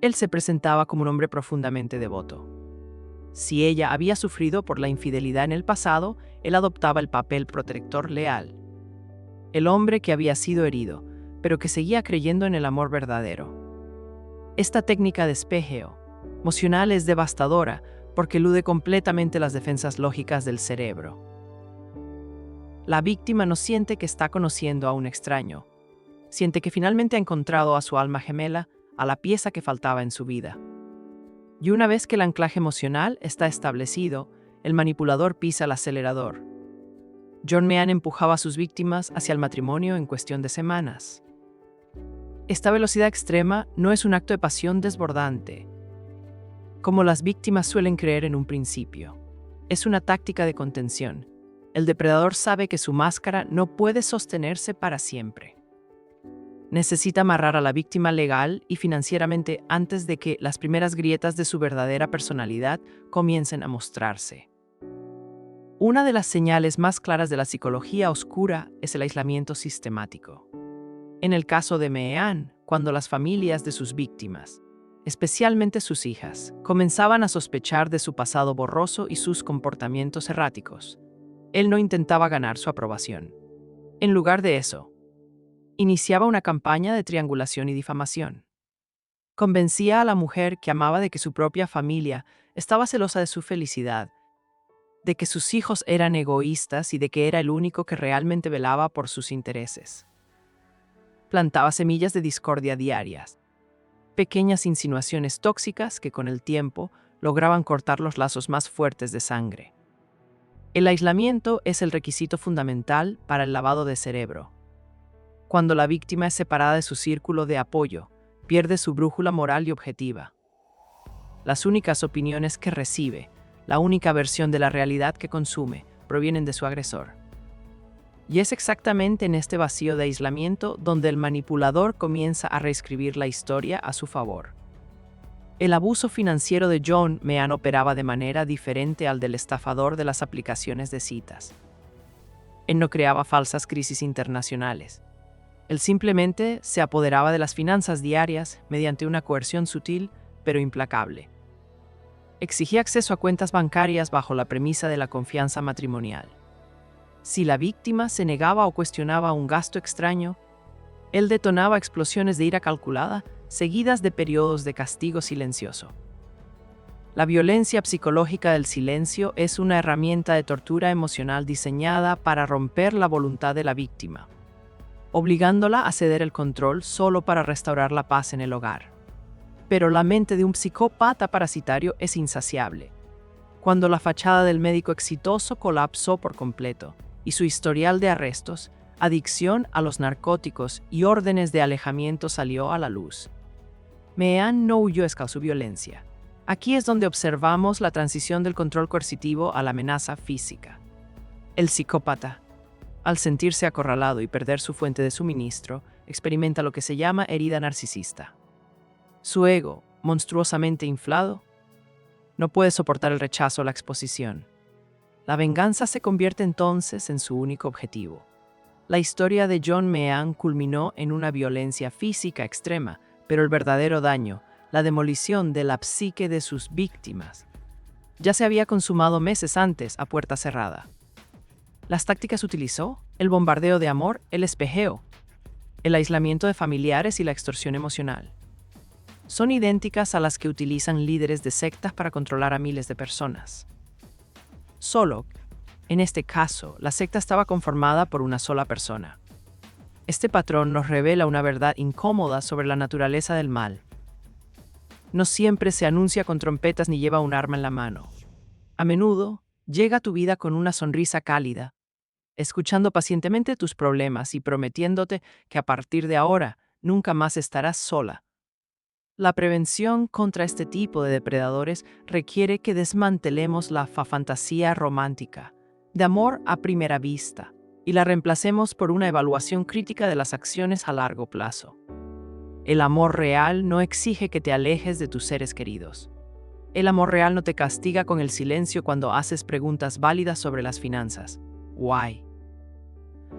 él se presentaba como un hombre profundamente devoto. Si ella había sufrido por la infidelidad en el pasado, él adoptaba el papel protector leal. El hombre que había sido herido, pero que seguía creyendo en el amor verdadero. Esta técnica de espejeo emocional es devastadora porque elude completamente las defensas lógicas del cerebro. La víctima no siente que está conociendo a un extraño. Siente que finalmente ha encontrado a su alma gemela, a la pieza que faltaba en su vida. Y una vez que el anclaje emocional está establecido, el manipulador pisa el acelerador. John Meehan empujaba a sus víctimas hacia el matrimonio en cuestión de semanas. Esta velocidad extrema no es un acto de pasión desbordante, como las víctimas suelen creer en un principio. Es una táctica de contención. El depredador sabe que su máscara no puede sostenerse para siempre. Necesita amarrar a la víctima legal y financieramente antes de que las primeras grietas de su verdadera personalidad comiencen a mostrarse. Una de las señales más claras de la psicología oscura es el aislamiento sistemático. En el caso de Meehan, cuando las familias de sus víctimas, especialmente sus hijas, comenzaban a sospechar de su pasado borroso y sus comportamientos erráticos, él no intentaba ganar su aprobación. En lugar de eso, iniciaba una campaña de triangulación y difamación. Convencía a la mujer que amaba de que su propia familia estaba celosa de su felicidad, de que sus hijos eran egoístas y de que era el único que realmente velaba por sus intereses. Plantaba semillas de discordia diarias, pequeñas insinuaciones tóxicas que con el tiempo lograban cortar los lazos más fuertes de sangre. El aislamiento es el requisito fundamental para el lavado de cerebro. Cuando la víctima es separada de su círculo de apoyo, pierde su brújula moral y objetiva. Las únicas opiniones que recibe, la única versión de la realidad que consume, provienen de su agresor. Y es exactamente en este vacío de aislamiento donde el manipulador comienza a reescribir la historia a su favor. El abuso financiero de John Meehan operaba de manera diferente al del estafador de las aplicaciones de citas. Él no creaba falsas crisis internacionales. Él simplemente se apoderaba de las finanzas diarias mediante una coerción sutil pero implacable. Exigía acceso a cuentas bancarias bajo la premisa de la confianza matrimonial. Si la víctima se negaba o cuestionaba un gasto extraño, él detonaba explosiones de ira calculada, seguidas de periodos de castigo silencioso. La violencia psicológica del silencio es una herramienta de tortura emocional diseñada para romper la voluntad de la víctima, obligándola a ceder el control solo para restaurar la paz en el hogar. Pero la mente de un psicópata parasitario es insaciable. Cuando la fachada del médico exitoso colapsó por completo y su historial de arrestos, adicción a los narcóticos y órdenes de alejamiento salió a la luz, Meehan no huyó escalando su violencia. Aquí es donde observamos la transición del control coercitivo a la amenaza física. El psicópata, al sentirse acorralado y perder su fuente de suministro, experimenta lo que se llama herida narcisista. Su ego, monstruosamente inflado, no puede soportar el rechazo o la exposición. La venganza se convierte entonces en su único objetivo. La historia de John Meehan culminó en una violencia física extrema, pero el verdadero daño, la demolición de la psique de sus víctimas, ya se había consumado meses antes a puerta cerrada. Las tácticas utilizó: el bombardeo de amor, el espejeo, el aislamiento de familiares y la extorsión emocional. Son idénticas a las que utilizan líderes de sectas para controlar a miles de personas. Solo, en este caso, la secta estaba conformada por una sola persona. Este patrón nos revela una verdad incómoda sobre la naturaleza del mal. No siempre se anuncia con trompetas ni lleva un arma en la mano. A menudo, llega a tu vida con una sonrisa cálida, escuchando pacientemente tus problemas y prometiéndote que a partir de ahora nunca más estarás sola. La prevención contra este tipo de depredadores requiere que desmantelemos la fantasía romántica, de amor a primera vista, y la reemplacemos por una evaluación crítica de las acciones a largo plazo. El amor real no exige que te alejes de tus seres queridos. El amor real no te castiga con el silencio cuando haces preguntas válidas sobre las finanzas. Why?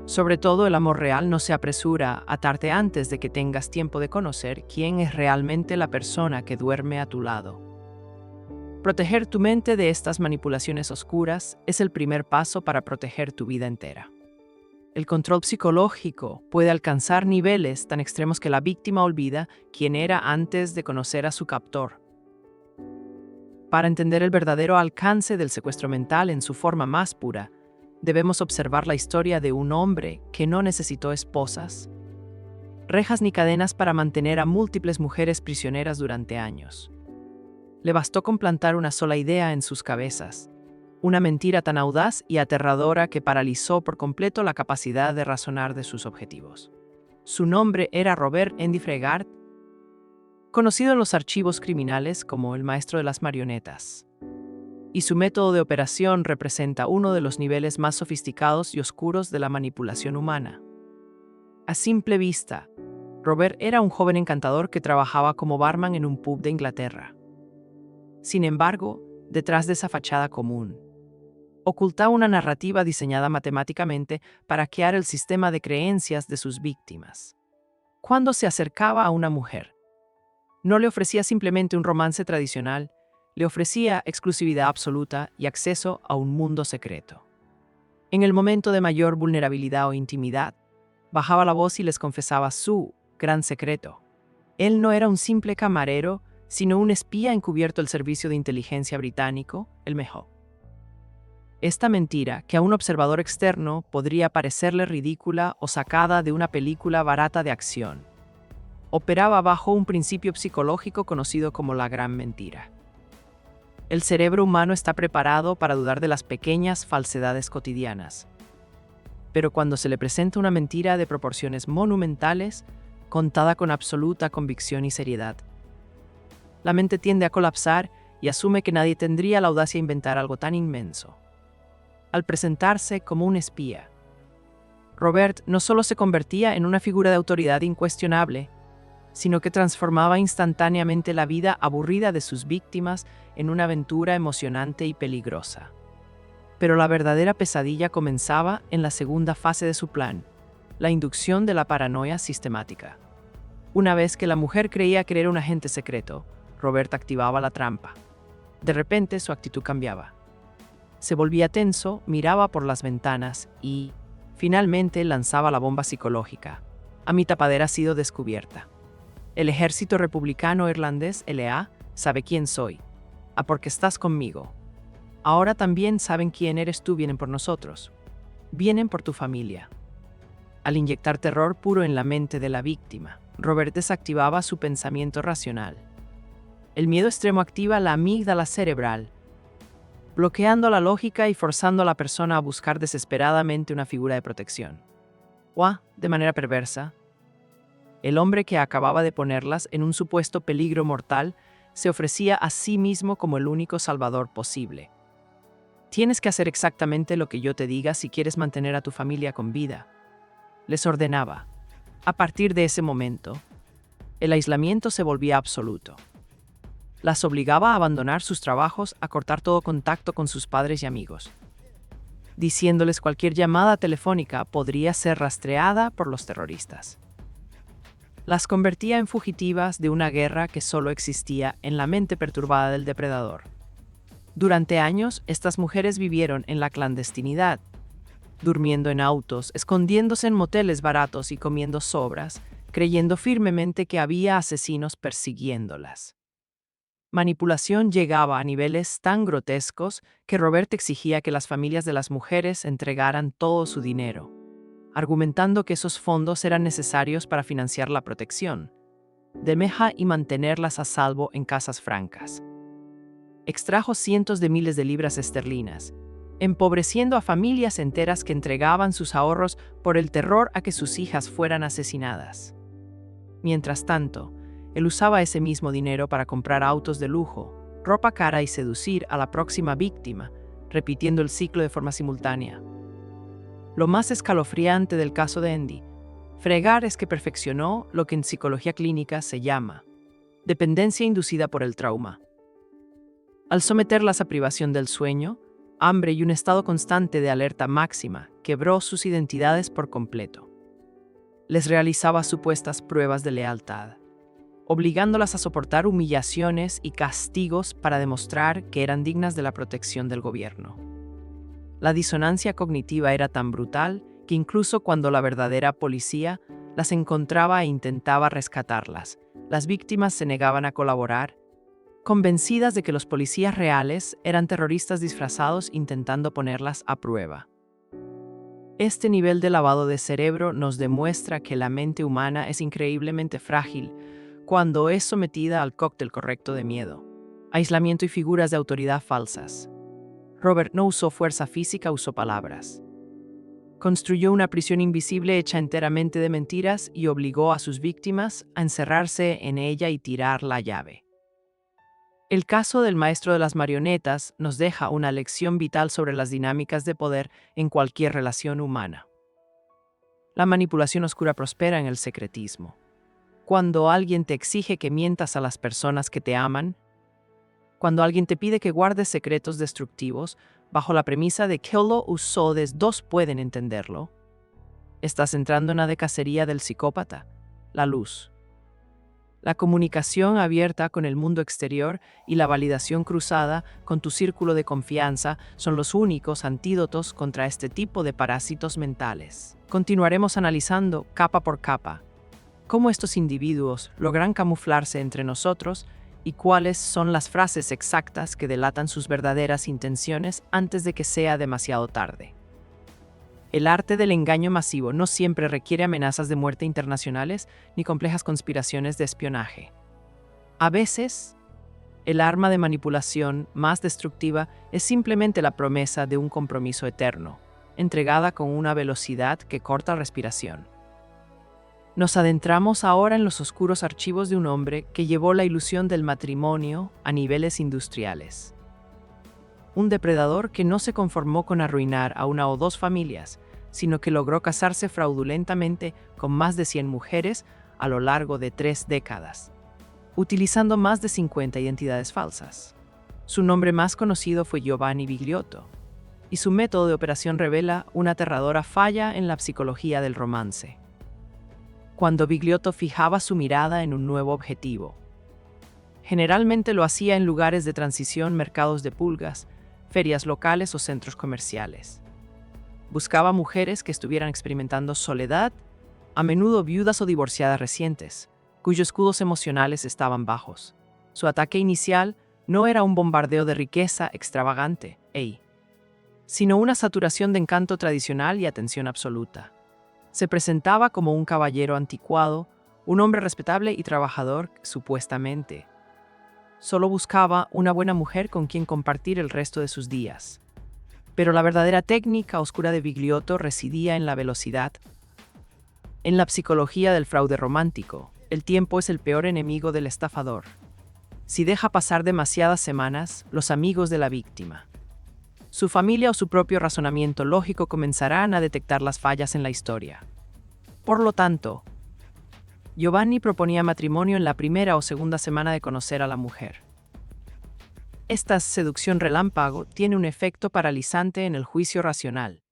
Sobre todo, el amor real no se apresura a atarte antes de que tengas tiempo de conocer quién es realmente la persona que duerme a tu lado. Proteger tu mente de estas manipulaciones oscuras es el primer paso para proteger tu vida entera. El control psicológico puede alcanzar niveles tan extremos que la víctima olvida quién era antes de conocer a su captor. Para entender el verdadero alcance del secuestro mental en su forma más pura, debemos observar la historia de un hombre que no necesitó esposas, rejas ni cadenas para mantener a múltiples mujeres prisioneras durante años. Le bastó con plantar una sola idea en sus cabezas, una mentira tan audaz y aterradora que paralizó por completo la capacidad de razonar de sus objetivos. Su nombre era Robert Andy Fregard, conocido en los archivos criminales como el maestro de las marionetas. Y su método de operación representa uno de los niveles más sofisticados y oscuros de la manipulación humana. A simple vista, Robert era un joven encantador que trabajaba como barman en un pub de Inglaterra. Sin embargo, detrás de esa fachada común, ocultaba una narrativa diseñada matemáticamente para hackear el sistema de creencias de sus víctimas. Cuando se acercaba a una mujer, no le ofrecía simplemente un romance tradicional, le ofrecía exclusividad absoluta y acceso a un mundo secreto. En el momento de mayor vulnerabilidad o intimidad, bajaba la voz y les confesaba su gran secreto. Él no era un simple camarero, sino un espía encubierto del servicio de inteligencia británico, el MI6. Esta mentira, que a un observador externo podría parecerle ridícula o sacada de una película barata de acción, operaba bajo un principio psicológico conocido como la gran mentira. El cerebro humano está preparado para dudar de las pequeñas falsedades cotidianas. Pero cuando se le presenta una mentira de proporciones monumentales, contada con absoluta convicción y seriedad, la mente tiende a colapsar y asume que nadie tendría la audacia de inventar algo tan inmenso. Al presentarse como un espía, Robert no solo se convertía en una figura de autoridad incuestionable, sino que transformaba instantáneamente la vida aburrida de sus víctimas en una aventura emocionante y peligrosa. Pero la verdadera pesadilla comenzaba en la segunda fase de su plan, la inducción de la paranoia sistemática. Una vez que la mujer creía que era un agente secreto, Robert activaba la trampa. De repente su actitud cambiaba. Se volvía tenso, miraba por las ventanas y, finalmente, lanzaba la bomba psicológica. A mi tapadera ha sido descubierta. El ejército republicano irlandés, LA, sabe quién soy. Porque estás conmigo. Ahora también saben quién eres tú, vienen por nosotros. Vienen por tu familia. Al inyectar terror puro en la mente de la víctima, Robert desactivaba su pensamiento racional. El miedo extremo activa la amígdala cerebral, bloqueando la lógica y forzando a la persona a buscar desesperadamente una figura de protección. De manera perversa, el hombre que acababa de ponerlas en un supuesto peligro mortal se ofrecía a sí mismo como el único salvador posible. Tienes que hacer exactamente lo que yo te diga si quieres mantener a tu familia con vida, les ordenaba. A partir de ese momento, el aislamiento se volvía absoluto. Las obligaba a abandonar sus trabajos, a cortar todo contacto con sus padres y amigos, diciéndoles cualquier llamada telefónica podría ser rastreada por los terroristas. Las convertía en fugitivas de una guerra que solo existía en la mente perturbada del depredador. Durante años, estas mujeres vivieron en la clandestinidad, durmiendo en autos, escondiéndose en moteles baratos y comiendo sobras, creyendo firmemente que había asesinos persiguiéndolas. Manipulación llegaba a niveles tan grotescos que Robert exigía que las familias de las mujeres entregaran todo su dinero, argumentando que esos fondos eran necesarios para financiar la protección de Meja y mantenerlas a salvo en casas francas. Extrajo cientos de miles de libras esterlinas, empobreciendo a familias enteras que entregaban sus ahorros por el terror a que sus hijas fueran asesinadas. Mientras tanto, él usaba ese mismo dinero para comprar autos de lujo, ropa cara y seducir a la próxima víctima, repitiendo el ciclo de forma simultánea. Lo más escalofriante del caso de Andy, Fregar, es que perfeccionó lo que en psicología clínica se llama dependencia inducida por el trauma. Al someterlas a privación del sueño, hambre y un estado constante de alerta máxima, quebró sus identidades por completo. Les realizaba supuestas pruebas de lealtad, obligándolas a soportar humillaciones y castigos para demostrar que eran dignas de la protección del gobierno. La disonancia cognitiva era tan brutal que incluso cuando la verdadera policía las encontraba e intentaba rescatarlas, las víctimas se negaban a colaborar, convencidas de que los policías reales eran terroristas disfrazados intentando ponerlas a prueba. Este nivel de lavado de cerebro nos demuestra que la mente humana es increíblemente frágil cuando es sometida al cóctel correcto de miedo, aislamiento y figuras de autoridad falsas. Robert no usó fuerza física, usó palabras. Construyó una prisión invisible hecha enteramente de mentiras y obligó a sus víctimas a encerrarse en ella y tirar la llave. El caso del maestro de las marionetas nos deja una lección vital sobre las dinámicas de poder en cualquier relación humana. La manipulación oscura prospera en el secretismo. Cuando alguien te exige que mientas a las personas que te aman, cuando alguien te pide que guardes secretos destructivos bajo la premisa de que lo usó, dos pueden entenderlo, estás entrando en la de cacería del psicópata, la luz. La comunicación abierta con el mundo exterior y la validación cruzada con tu círculo de confianza son los únicos antídotos contra este tipo de parásitos mentales. Continuaremos analizando, capa por capa, cómo estos individuos logran camuflarse entre nosotros y cuáles son las frases exactas que delatan sus verdaderas intenciones antes de que sea demasiado tarde. El arte del engaño masivo no siempre requiere amenazas de muerte internacionales ni complejas conspiraciones de espionaje. A veces, el arma de manipulación más destructiva es simplemente la promesa de un compromiso eterno, entregada con una velocidad que corta la respiración. Nos adentramos ahora en los oscuros archivos de un hombre que llevó la ilusión del matrimonio a niveles industriales. Un depredador que no se conformó con arruinar a una o dos familias, sino que logró casarse fraudulentamente con más de 100 mujeres a lo largo de 3 décadas, utilizando más de 50 identidades falsas. Su nombre más conocido fue Giovanni Vigliotto, y su método de operación revela una aterradora falla en la psicología del romance. Cuando Vigliotto fijaba su mirada en un nuevo objetivo, Generalmente lo hacía en lugares de transición, mercados de pulgas, ferias locales o centros comerciales. Buscaba mujeres que estuvieran experimentando soledad, a menudo viudas o divorciadas recientes, cuyos escudos emocionales estaban bajos. Su ataque inicial no era un bombardeo de riqueza extravagante, sino una saturación de encanto tradicional y atención absoluta. Se presentaba como un caballero anticuado, un hombre respetable y trabajador, supuestamente. Solo buscaba una buena mujer con quien compartir el resto de sus días. Pero la verdadera técnica oscura de Vigliotto residía en la velocidad. En la psicología del fraude romántico, el tiempo es el peor enemigo del estafador. Si deja pasar demasiadas semanas, los amigos de la víctima, su familia o su propio razonamiento lógico comenzarán a detectar las fallas en la historia. Por lo tanto, Giovanni proponía matrimonio en la primera o segunda semana de conocer a la mujer. Esta seducción relámpago tiene un efecto paralizante en el juicio racional.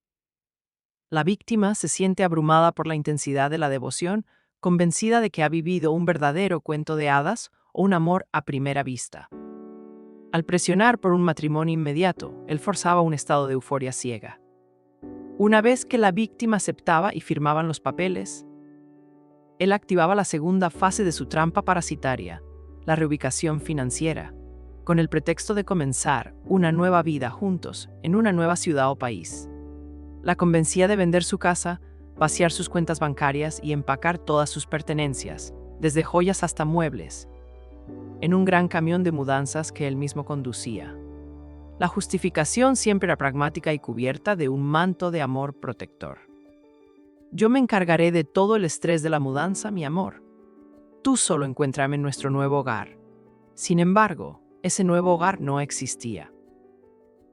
La víctima se siente abrumada por la intensidad de la devoción, convencida de que ha vivido un verdadero cuento de hadas o un amor a primera vista. Al presionar por un matrimonio inmediato, él forzaba un estado de euforia ciega. Una vez que la víctima aceptaba y firmaban los papeles, él activaba la segunda fase de su trampa parasitaria, la reubicación financiera, con el pretexto de comenzar una nueva vida juntos en una nueva ciudad o país. La convencía de vender su casa, vaciar sus cuentas bancarias y empacar todas sus pertenencias, desde joyas hasta muebles, en un gran camión de mudanzas que él mismo conducía. La justificación siempre era pragmática y cubierta de un manto de amor protector. Yo me encargaré de todo el estrés de la mudanza, mi amor. Tú solo encuéntrame en nuestro nuevo hogar. Sin embargo, ese nuevo hogar no existía.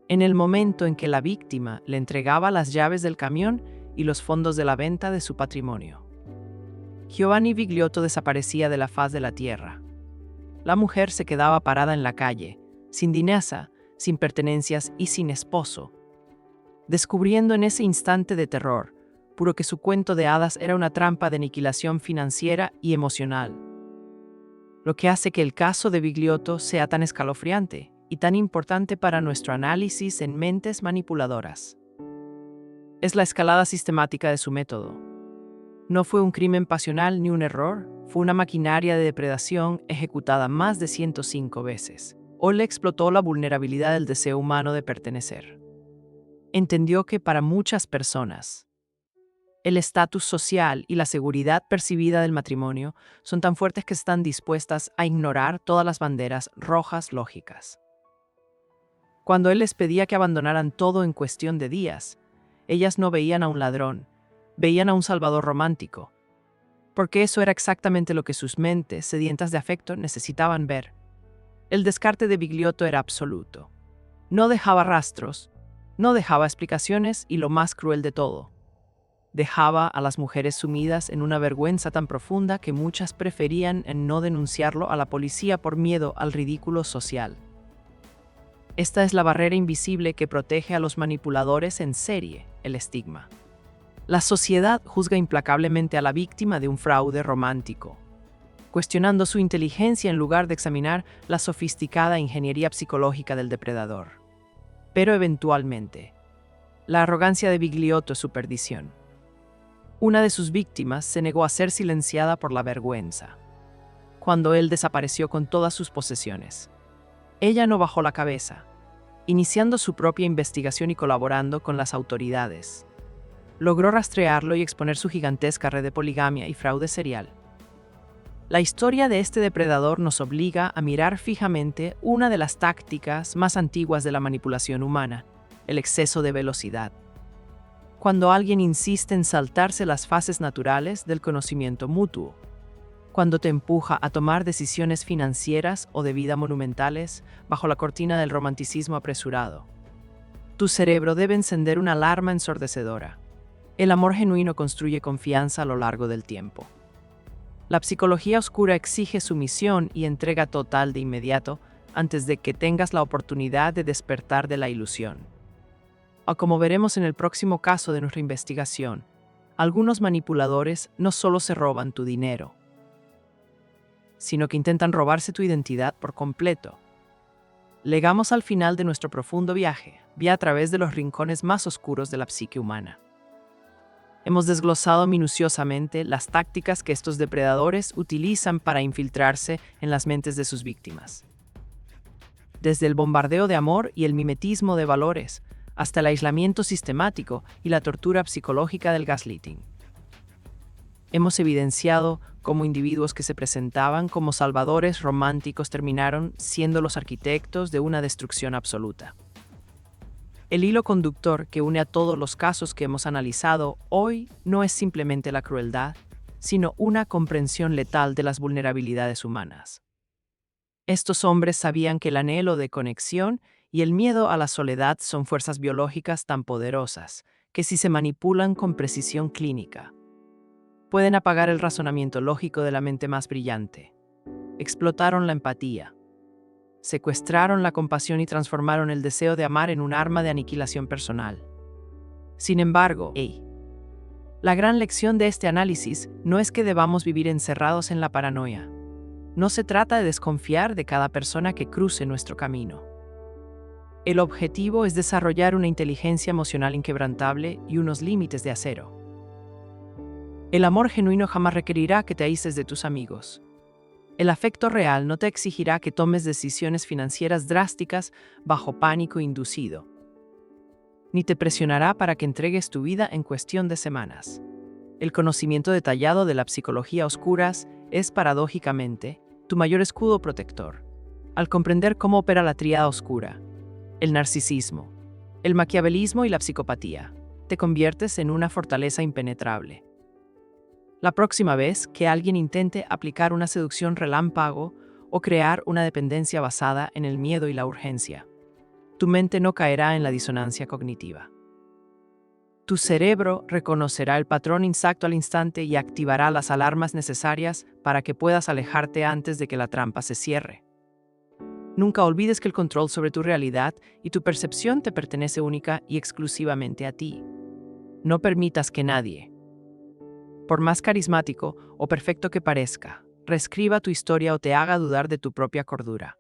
En el momento en que la víctima le entregaba las llaves del camión y los fondos de la venta de su patrimonio, Giovanni Vigliotto desaparecía de la faz de la tierra. La mujer se quedaba parada en la calle, sin dinasa, sin pertenencias y sin esposo, descubriendo en ese instante de terror puro que su cuento de hadas era una trampa de aniquilación financiera y emocional. Lo que hace que el caso de Vigliotto sea tan escalofriante y tan importante para nuestro análisis en mentes manipuladoras es la escalada sistemática de su método. No fue un crimen pasional ni un error, fue una maquinaria de depredación ejecutada más de 105 veces. Ole explotó la vulnerabilidad del deseo humano de pertenecer. Entendió que para muchas personas, el estatus social y la seguridad percibida del matrimonio son tan fuertes que están dispuestas a ignorar todas las banderas rojas lógicas. Cuando él les pedía que abandonaran todo en cuestión de días, ellas no veían a un ladrón, veían a un salvador romántico, porque eso era exactamente lo que sus mentes, sedientas de afecto, necesitaban ver. El descarte de Vigliotto era absoluto. No dejaba rastros, no dejaba explicaciones y lo más cruel de todo, dejaba a las mujeres sumidas en una vergüenza tan profunda que muchas preferían en no denunciarlo a la policía por miedo al ridículo social. Esta es la barrera invisible que protege a los manipuladores en serie, el estigma. La sociedad juzga implacablemente a la víctima de un fraude romántico, cuestionando su inteligencia en lugar de examinar la sofisticada ingeniería psicológica del depredador. Pero eventualmente, la arrogancia de Vigliotto es su perdición. Una de sus víctimas se negó a ser silenciada por la vergüenza, cuando él desapareció con todas sus posesiones. Ella no bajó la cabeza, iniciando su propia investigación y colaborando con las autoridades. Logró rastrearlo y exponer su gigantesca red de poligamia y fraude serial. La historia de este depredador nos obliga a mirar fijamente una de las tácticas más antiguas de la manipulación humana, el exceso de velocidad. Cuando alguien insiste en saltarse las fases naturales del conocimiento mutuo, cuando te empuja a tomar decisiones financieras o de vida monumentales bajo la cortina del romanticismo apresurado. Tu cerebro debe encender una alarma ensordecedora. El amor genuino construye confianza a lo largo del tiempo. La psicología oscura exige sumisión y entrega total de inmediato antes de que tengas la oportunidad de despertar de la ilusión. O como veremos en el próximo caso de nuestra investigación, algunos manipuladores no solo se roban tu dinero, sino que intentan robarse tu identidad por completo. Llegamos al final de nuestro profundo viaje, a través de los rincones más oscuros de la psique humana. Hemos desglosado minuciosamente las tácticas que estos depredadores utilizan para infiltrarse en las mentes de sus víctimas. Desde el bombardeo de amor y el mimetismo de valores, hasta el aislamiento sistemático y la tortura psicológica del gaslighting. Hemos evidenciado cómo individuos que se presentaban como salvadores románticos terminaron siendo los arquitectos de una destrucción absoluta. El hilo conductor que une a todos los casos que hemos analizado hoy no es simplemente la crueldad, sino una comprensión letal de las vulnerabilidades humanas. Estos hombres sabían que el anhelo de conexión y el miedo a la soledad son fuerzas biológicas tan poderosas que si se manipulan con precisión clínica, pueden apagar el razonamiento lógico de la mente más brillante. Explotaron la empatía. Secuestraron la compasión y transformaron el deseo de amar en un arma de aniquilación personal. Sin embargo, la gran lección de este análisis no es que debamos vivir encerrados en la paranoia. No se trata de desconfiar de cada persona que cruce nuestro camino. El objetivo es desarrollar una inteligencia emocional inquebrantable y unos límites de acero. El amor genuino jamás requerirá que te aísles de tus amigos. El afecto real no te exigirá que tomes decisiones financieras drásticas bajo pánico inducido, ni te presionará para que entregues tu vida en cuestión de semanas. El conocimiento detallado de la psicología oscuras es, paradójicamente, tu mayor escudo protector. Al comprender cómo opera la tríada oscura, el narcisismo, el maquiavelismo y la psicopatía, te conviertes en una fortaleza impenetrable. La próxima vez que alguien intente aplicar una seducción relámpago o crear una dependencia basada en el miedo y la urgencia, tu mente no caerá en la disonancia cognitiva. Tu cerebro reconocerá el patrón exacto al instante y activará las alarmas necesarias para que puedas alejarte antes de que la trampa se cierre. Nunca olvides que el control sobre tu realidad y tu percepción te pertenece única y exclusivamente a ti. No permitas que nadie, por más carismático o perfecto que parezca, reescriba tu historia o te haga dudar de tu propia cordura.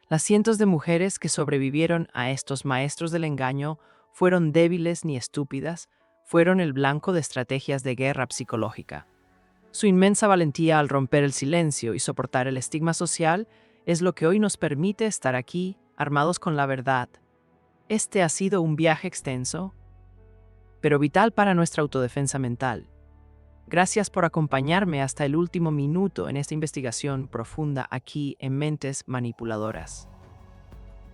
Las cientos de mujeres que sobrevivieron a estos maestros del engaño fueron débiles ni estúpidas, fueron el blanco de estrategias de guerra psicológica. Su inmensa valentía al romper el silencio y soportar el estigma social es lo que hoy nos permite estar aquí, armados con la verdad. Este ha sido un viaje extenso, pero vital para nuestra autodefensa mental. Gracias por acompañarme hasta el último minuto en esta investigación profunda aquí en Mentes Manipuladoras.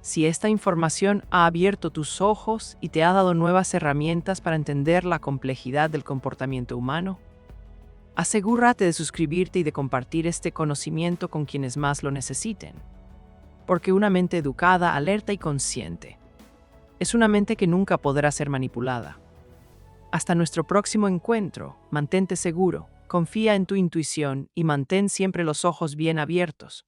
Si esta información ha abierto tus ojos y te ha dado nuevas herramientas para entender la complejidad del comportamiento humano, asegúrate de suscribirte y de compartir este conocimiento con quienes más lo necesiten. Porque una mente educada, alerta y consciente es una mente que nunca podrá ser manipulada. Hasta nuestro próximo encuentro, mantente seguro, confía en tu intuición y mantén siempre los ojos bien abiertos.